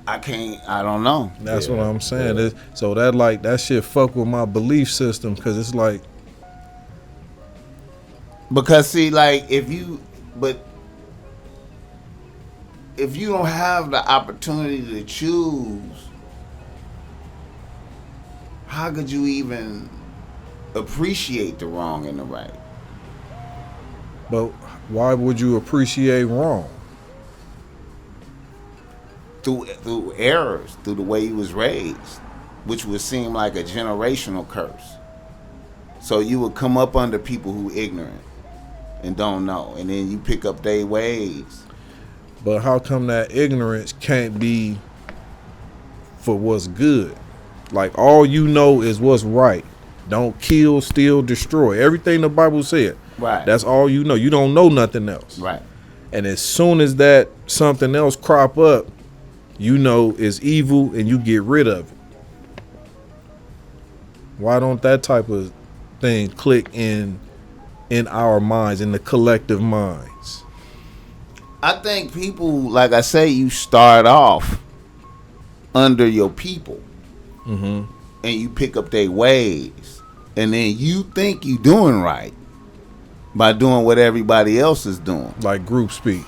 I don't know. That's what I'm saying. Yeah. So that shit fuck with my belief system, because it's like, because see, like if you don't have the opportunity to choose, how could you even appreciate the wrong and the right? But why would you appreciate wrong? Through errors, through the way you was raised, which would seem like a generational curse. So you would come up under people who ignorant and don't know, and then you pick up their ways. But how come that ignorance can't be for what's good? Like, all you know is what's right. Don't kill, steal, destroy. Everything the Bible said. Right. That's all you know. You don't know nothing else. Right. And as soon as that something else crop up, you know it's evil and you get rid of it. Why don't that type of thing click in our minds, in the collective minds? I think people, like I say, you start off under your people, and you pick up their ways, and then you think you doing right by doing what everybody else is doing, like group speak,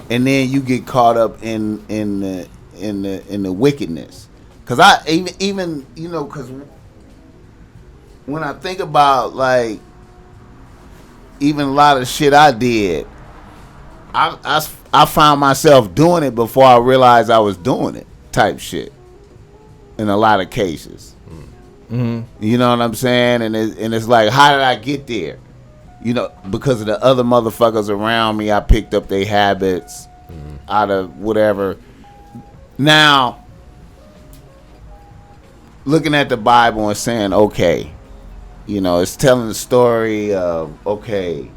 and then you get caught up in the wickedness. Cause I even you know, cause when I think about like even a lot of shit I did, I found myself doing it before I realized I was doing it, type shit. In a lot of cases, you know what I'm saying, and it's like, how did I get there? You know, because of the other motherfuckers around me, I picked up their habits out of whatever. Now, looking at the Bible and saying, okay, you know, it's telling the story of, okay,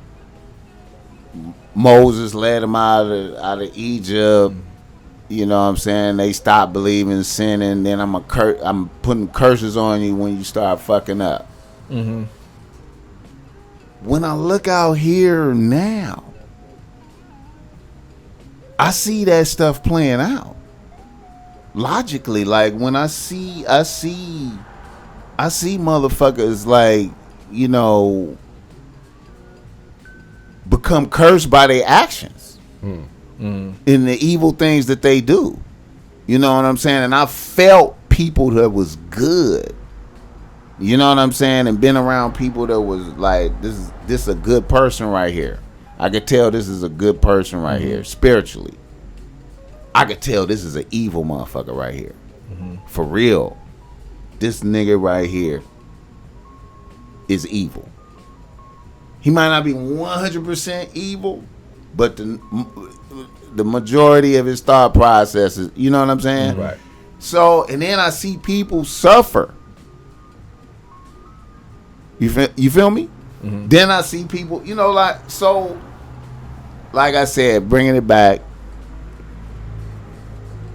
Moses led them out of Egypt. You know what I'm saying? They stopped believing, sinning. Then I'm putting curses on you when you start fucking up. When I look out here now, I see that stuff playing out logically. Like when I see motherfuckers, like, you know, become cursed by their actions. in the evil things that they do. You know what I'm saying? And I felt people that was good. You know what I'm saying? And been around people that was like, this is a good person right here. I could tell this is a good person right here, spiritually. I could tell this is an evil motherfucker right here. For real. This nigga right here is evil. He might not be 100% evil, but the majority of his thought processes, you know what I'm saying? Right. So, and then I see people suffer. You feel me? Then I see people, you know, like I said, bringing it back,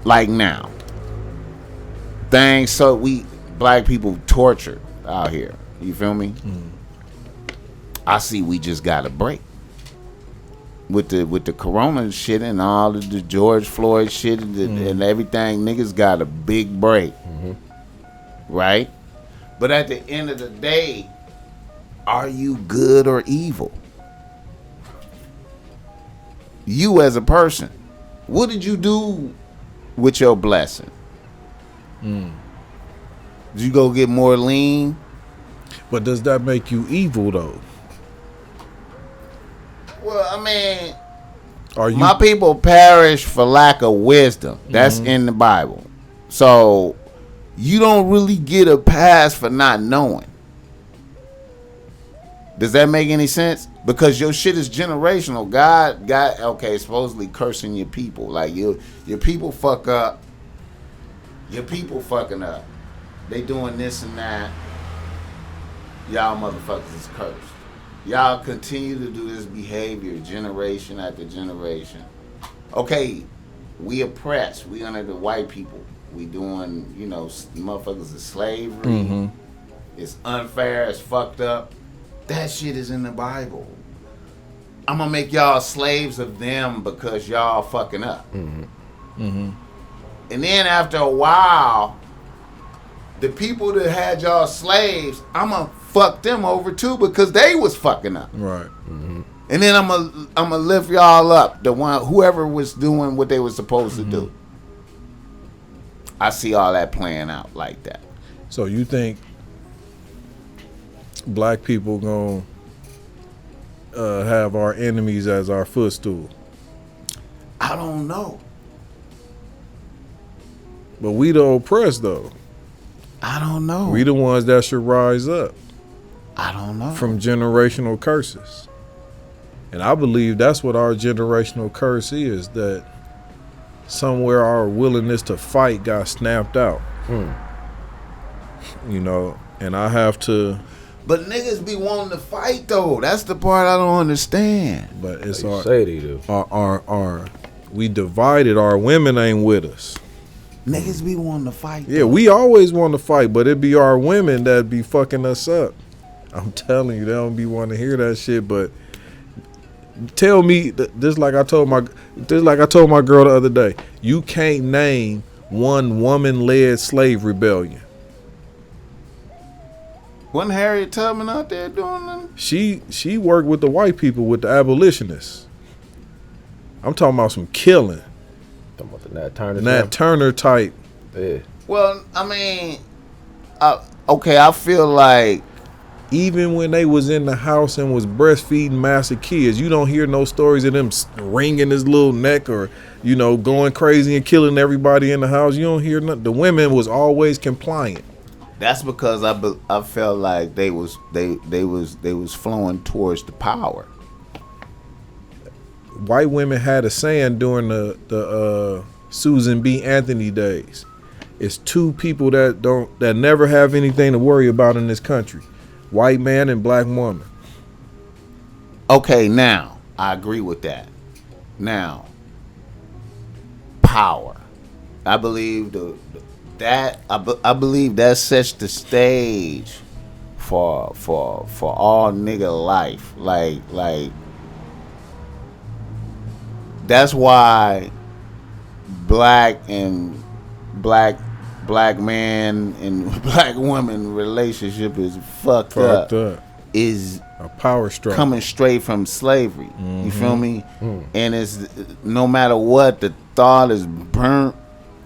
like now. Things, so we black people tortured out here. You feel me? I see we just got a break with the corona shit and all of the George Floyd shit and everything. Niggas got a big break, right? But at the end of the day, are you good or evil? You as a person, what did you do with your blessing? Did you go get more lean? But does that make you evil though? Well, I mean, My people perish for lack of wisdom. That's in the Bible. So you don't really get a pass for not knowing. Does that make any sense? Because your shit is generational. God, okay, supposedly cursing your people. Like your people fuck up. Your people fucking up. They doing this and that. Y'all motherfuckers is cursed. Y'all continue to do this behavior generation after generation. Okay, we oppressed. We under the white people. We doing, you know, motherfuckers is slavery. It's unfair. It's fucked up. That shit is in the Bible. I'm gonna make y'all slaves of them because y'all fucking up. And then after a while, the people that had y'all slaves, I'm gonna fuck them over too because they was fucking up. Right. And then I'm gonna lift y'all up. Whoever was doing what they was supposed to do. I see all that playing out like that. So you think black people gonna have our enemies as our footstool? I don't know. But we the oppressed though. I don't know. We the ones that should rise up I don't know. from generational curses. And I believe that's what our generational curse is, that somewhere our willingness to fight got snapped out. You know, and I have to. But niggas be wanting to fight though. That's the part I don't understand. But it's You our, say they do. our we divided. Our women ain't with us. Niggas be wanting to fight. Yeah, we always want to fight, but it be our women that be fucking us up. I'm telling you, they don't be wanting to hear that shit. But tell me, just like I told my girl the other day, you can't name one woman-led slave rebellion. Wasn't Harriet Tubman out there doing them? She worked with the white people, with the abolitionists. I'm talking about some killing. Talking about the Nat Turner. Nat Turner type. Yeah. Well, I mean, okay, I feel like Even when they was in the house and was breastfeeding massive kids, you don't hear no stories of them wringing his little neck or, you know, going crazy and killing everybody in the house. You don't hear nothing. The women was always compliant. that's because I felt like they was flowing towards the power. White women had a saying during the Susan B. Anthony days. It's two people that never have anything to worry about in this country: white man and black woman. Okay, now I agree with that. Now, power. I believe I believe that sets the stage for all nigga life. Like that's why black man and black woman relationship is fucked up. Is A power struggle. Coming straight from slavery. You feel me? And it's no matter what, the thought is burnt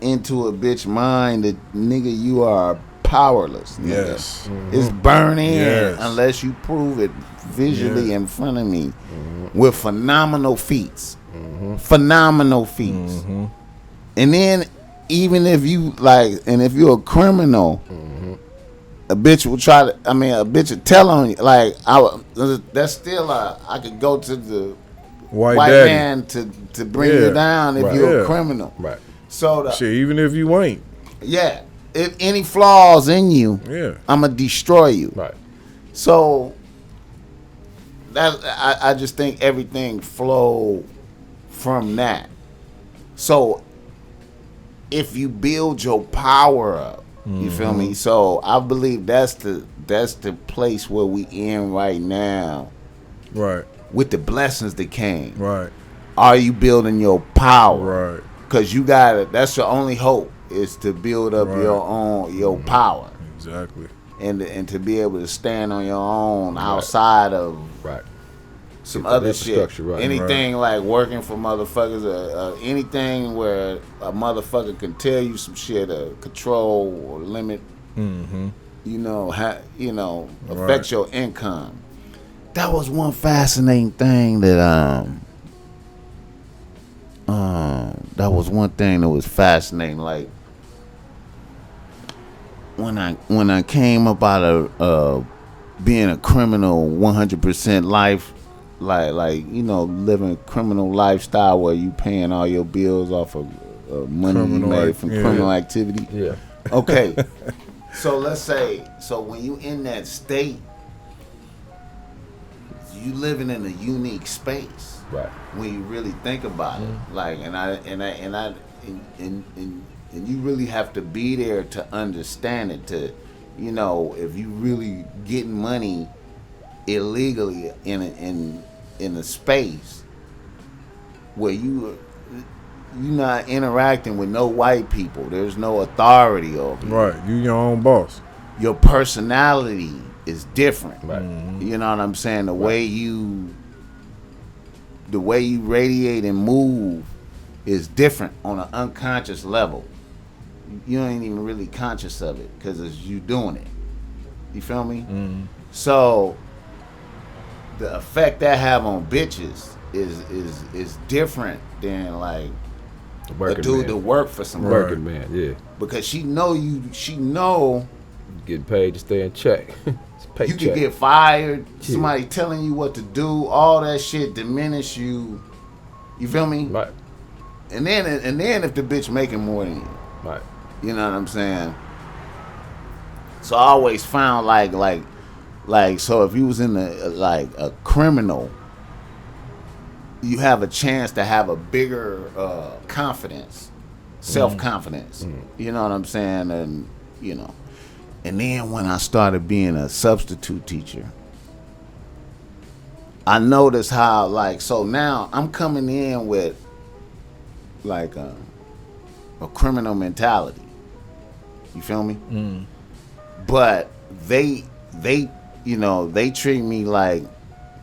into a bitch mind that nigga, you are powerless. Nigga. Yes. It's burnt in Yes. unless you prove it visually in front of me with phenomenal feats. Phenomenal feats. And then even if you like, and if you're a criminal, a bitch will try to. I mean, a bitch will tell on you. Like, that's still I could go to the white daddy. man to bring you down if you're a criminal. Right. So shit, even if you ain't. Yeah, if any flaws in you, I'ma destroy you. Right. So that I just think everything flowed from that. So if you build your power up, you feel me? So I believe that's the place where we in right now. Right. With the blessings that came. Right. Are you building your power? Right. Because you got it. That's your only hope is to build up your power. Exactly. And to be able to stand on your own outside of some other shit. Anything like working for motherfuckers, anything where a motherfucker can tell you some shit or control or limit, affect your income. That was one fascinating thing that was fascinating. Like when I came up out of being a criminal 100% life, like living a criminal lifestyle where you paying all your bills off of money you made from criminal activity. Yeah. Okay. So let's say, when you in that state, you living in a unique space. Right. When you really think about it, like, and you really have to be there to understand it. To, if you really getting money illegally in a space where you're not interacting with no white people, there's no authority over you. Right. You your own boss. Your personality is different. Right. You know what I'm saying? The way you radiate and move is different on an unconscious level. You ain't even really conscious of it because it's you doing it. You feel me? So the effect that have on bitches is different than like a dude to work for somebody. Working man, yeah. Because she know getting paid to stay in check. You could get fired, somebody telling you what to do, all that shit diminish you. You feel me? Right. And then if the bitch making more than you. Right. You know what I'm saying? So I always found like so if you was in a criminal, you have a chance to have a bigger confidence, self-confidence. You know what I'm saying? And and then when I started being a substitute teacher, I noticed how so now I'm coming in with like a criminal mentality. You feel me? But they treat me like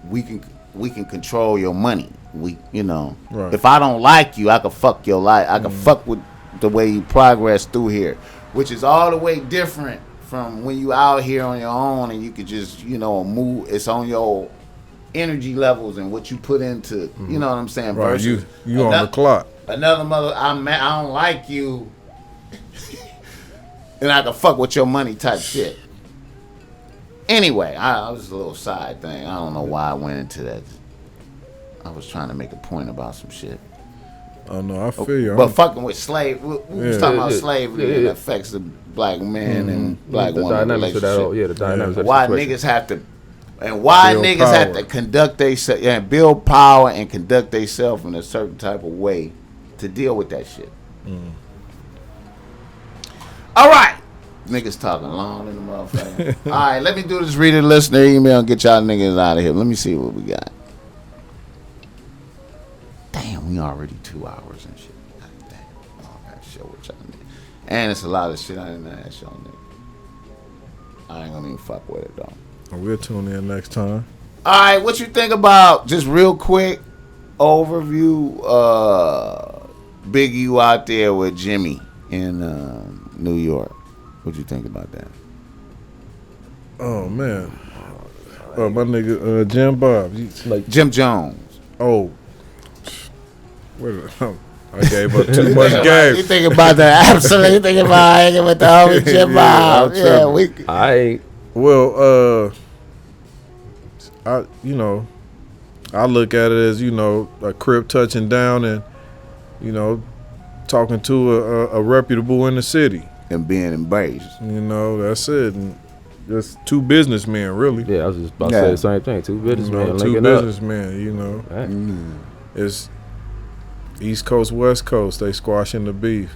we can control your money. Right. If I don't like you, I can fuck your life. I can fuck with the way you progress through here, which is all the way different from when you out here on your own and you could just move. It's on your energy levels and what you put into. You know what I'm saying? Right. Versus you on the clock. Another mother, I don't like you, and I can fuck with your money type shit. Anyway, I was a little side thing. I don't know why I went into that. I was trying to make a point about some shit. Oh no, I feel you. But fucking with slave, we was talking about slavery and affects the black man and black woman relationship. The dynamics. Why niggas have to, and why build niggas power. have to conduct themselves and build power and conduct themselves in a certain type of way to deal with that shit. All right. Niggas talking long in the motherfucker. All right, let me do this reader listener email and get y'all niggas out of here. Let me see what we got. Damn, we already 2 hours and shit. God damn. I gotta show what y'all niggas. And it's a lot of shit I didn't ask y'all niggas. I ain't gonna even fuck with it though. We'll tune in next time. All right, what you think about, just real quick overview, Big U out there with Jimmy in New York? What you think about that? Oh man, my nigga Jim Bob, Like Jim Jones. Oh, I gave up too much game. You think about that? Absolutely, you think about hanging with the homie Jim Bob? Well, I look at it as a Crip touching down and talking to a reputable in the city and being embraced. That's it. And just two businessmen, really. Yeah, I was just about to say the same thing. Two businessmen, two businessmen. It's East Coast, West Coast. They squashing the beef.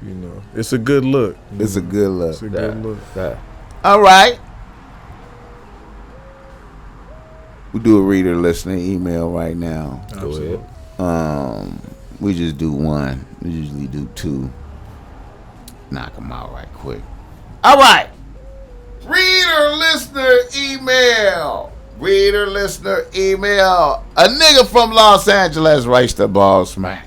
It's a good look. It's a good look. It's a good look. All right. We do a reader listener email right now. Absolutely. Go ahead. We just do one. We usually do two. Knock them out right quick. All right. Reader listener email. Reader listener email. A nigga from Los Angeles writes to Bossmack.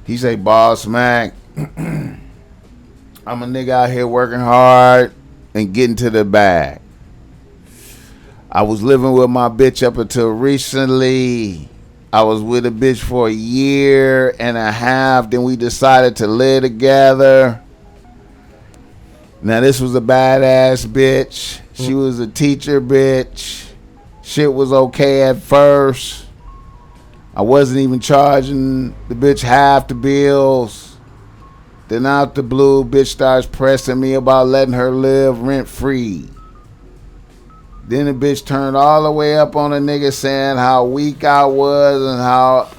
He say, Bossmack, I'm a nigga out here working hard and getting to the bag. I was living with my bitch up until recently. I was with a bitch for a year and a half. Then we decided to live together. Now, this was a badass bitch. She was a teacher bitch. Shit was okay at first. I wasn't even charging the bitch half the bills. Then out the blue, bitch starts pressing me about letting her live rent free. Then the bitch turned all the way up on a nigga saying how weak I was and how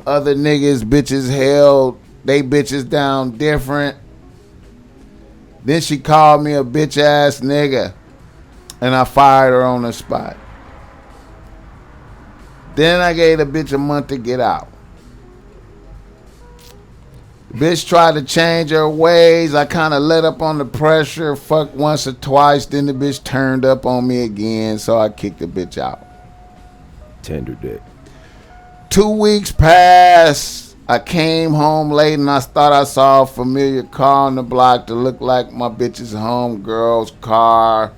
other bitches held they bitches down different. Then she called me a bitch ass nigga and I fired her on the spot. Then I gave the bitch a month to get out. Bitch tried to change her ways. I kind of let up on the pressure. Fucked once or twice. Then the bitch turned up on me again. So I kicked the bitch out. Tender dick. 2 weeks passed. I came home late and I thought I saw a familiar car on the block that looked like my bitch's homegirl's car.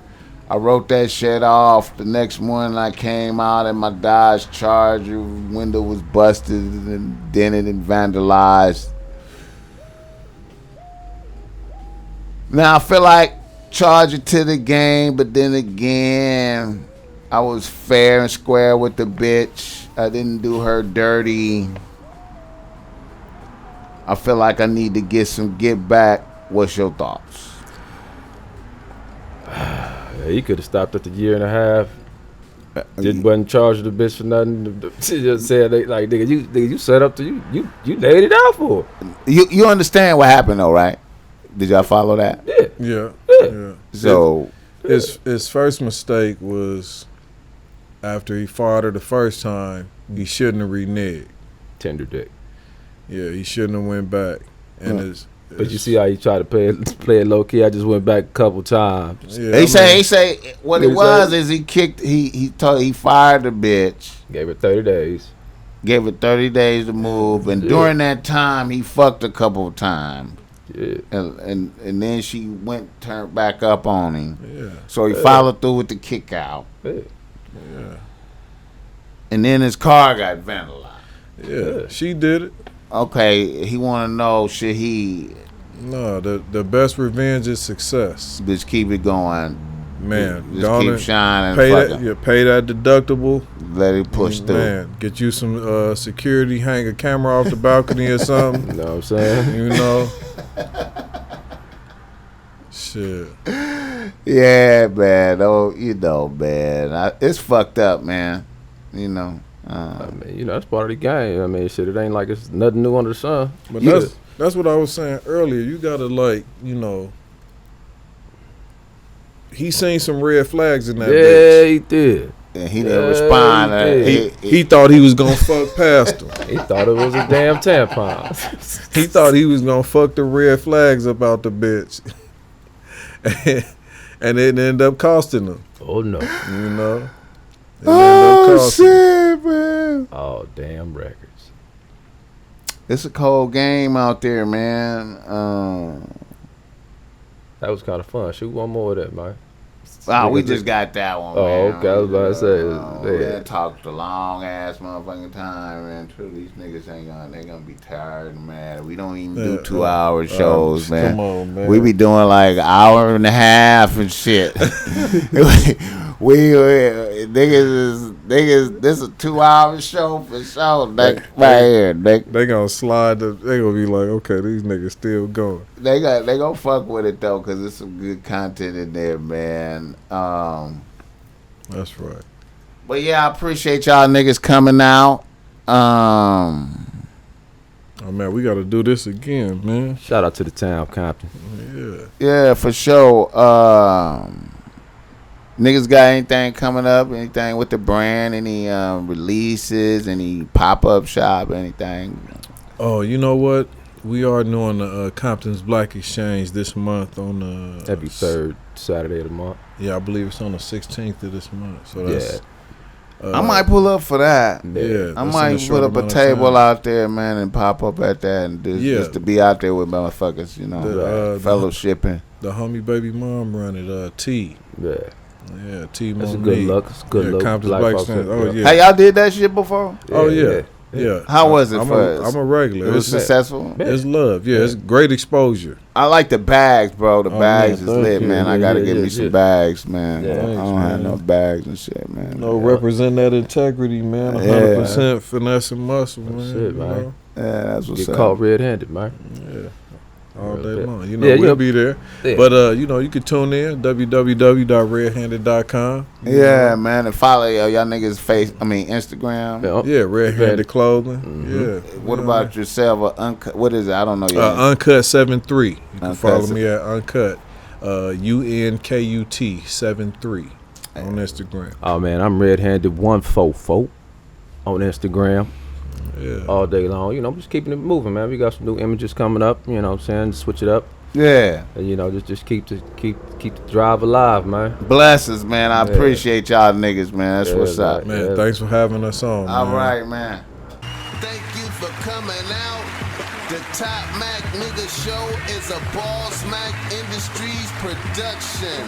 I wrote that shit off. The next morning I came out and my Dodge Charger window was busted and dented and vandalized. Now I feel like charge it to the game, but then again, I was fair and square with the bitch. I didn't do her dirty. I feel like I need to get some get back. What's your thoughts? He could have stopped at the year and a half. Wasn't charging the bitch for nothing. She just said, like, nigga, you set up to you laid it out for her. You understand what happened though, right? Did y'all follow that? Yeah. So his first mistake was after he fought her the first time. He shouldn't have reneged. Tender dick. Yeah, he shouldn't have went back. And but you see how he tried to play it low key. I just went back a couple times. Yeah, he say what it was is he kicked. He fired the bitch. Gave her 30 days. Gave her 30 days to move, and during that time he fucked a couple of times. Yeah. And then she turned back up on him. Yeah. So he followed through with the kick out. Yeah. And then his car got vandalized. Yeah. She did it. Okay, he want to know, should he? No, the best revenge is success. Just keep it going. Man, just keep shining. Pay that deductible. Let it push through. Man, get you some security, hang a camera off the balcony or something. You know what I'm saying? You know. Shit. Yeah, man. Oh, man. It's fucked up, man. I mean, that's part of the game. I mean, shit, it ain't like it's nothing new under the sun. But that's what I was saying earlier. You gotta he seen some red flags in that bitch. Yeah, he did. And he didn't respond. He thought he was gonna fuck past him. He thought it was a damn tampon. He thought he was gonna fuck the red flags about the bitch. And it ended up costing him. Oh no. Oh shit, man! Oh damn records. It's a cold game out there, man. That was kind of fun. Shoot one more of that, man. We just got that one, man. Oh, okay. I was about to say, man, talked a long ass motherfucking time, man. True, these niggas they gonna be tired and mad. We don't even do 2-hour shows, man. Come on, man. We be doing like an hour and a half and shit. Niggas, this is a 2-hour show for sure. Right here, they gonna slide. They gonna be like, okay, these niggas still going. They gonna fuck with it though, cause there's some good content in there, man. That's right. But yeah, I appreciate y'all niggas coming out. Oh man, we gotta do this again, man. Shout out to the town, Compton. Yeah, for sure. Niggas got anything coming up? Anything with the brand? Any releases? Any pop-up shop? Anything? Oh, you know what? We are doing the Compton's Black Exchange this month on the... That'd be third Saturday of the month. Yeah, I believe it's on the 16th of this month. So that's... I might pull up for that. Yeah. I might put up a table out there, man, and pop up at that and just to be out there with motherfuckers, you know, fellowshipping. The homie baby mom run it, T. Yeah. Yeah, T. That's a good look. It's a good look. Compton's Black Exchange. Oh, yeah. Hey, y'all did that shit before? Oh, yeah. Yeah. How was it I'm for us? I'm a regular. It was successful? It's love. Yeah, it's great exposure. I like the bags, bro. The bags is lit, man. I got to get me some bags, man. Yeah, I don't have no bags and shit, man. No, represent that integrity, man. 100% finesse and muscle, man. That's it, man. Yeah, that's what's up. Get caught red-handed, man. Yeah. All day long. You Yeah, know, we'll be there. Yeah. But, you know, you can tune in, www.redhanded.com. Yeah, man. And follow y'all niggas' Instagram. Yeah, Red Handed Clothing. Mm-hmm. Yeah. What about yourself? Uncut? What is it? I don't know. Uncut 73. You can Uncut follow me at Uncut. UNKUT 73 on Instagram. Oh, man, I'm red-handed 144 on Instagram. Yeah. All day long. You know, just keeping it moving, man. We got some new images coming up, you know what I'm saying? Switch it up. Yeah. And, you know, just keep the drive alive, man. Blessings, man. I appreciate y'all niggas, man. That's what's up. Man, thanks for having us on, man. All right, man. Thank you for coming out. The Top Mac Nigga Show is a Bossmack Industries production.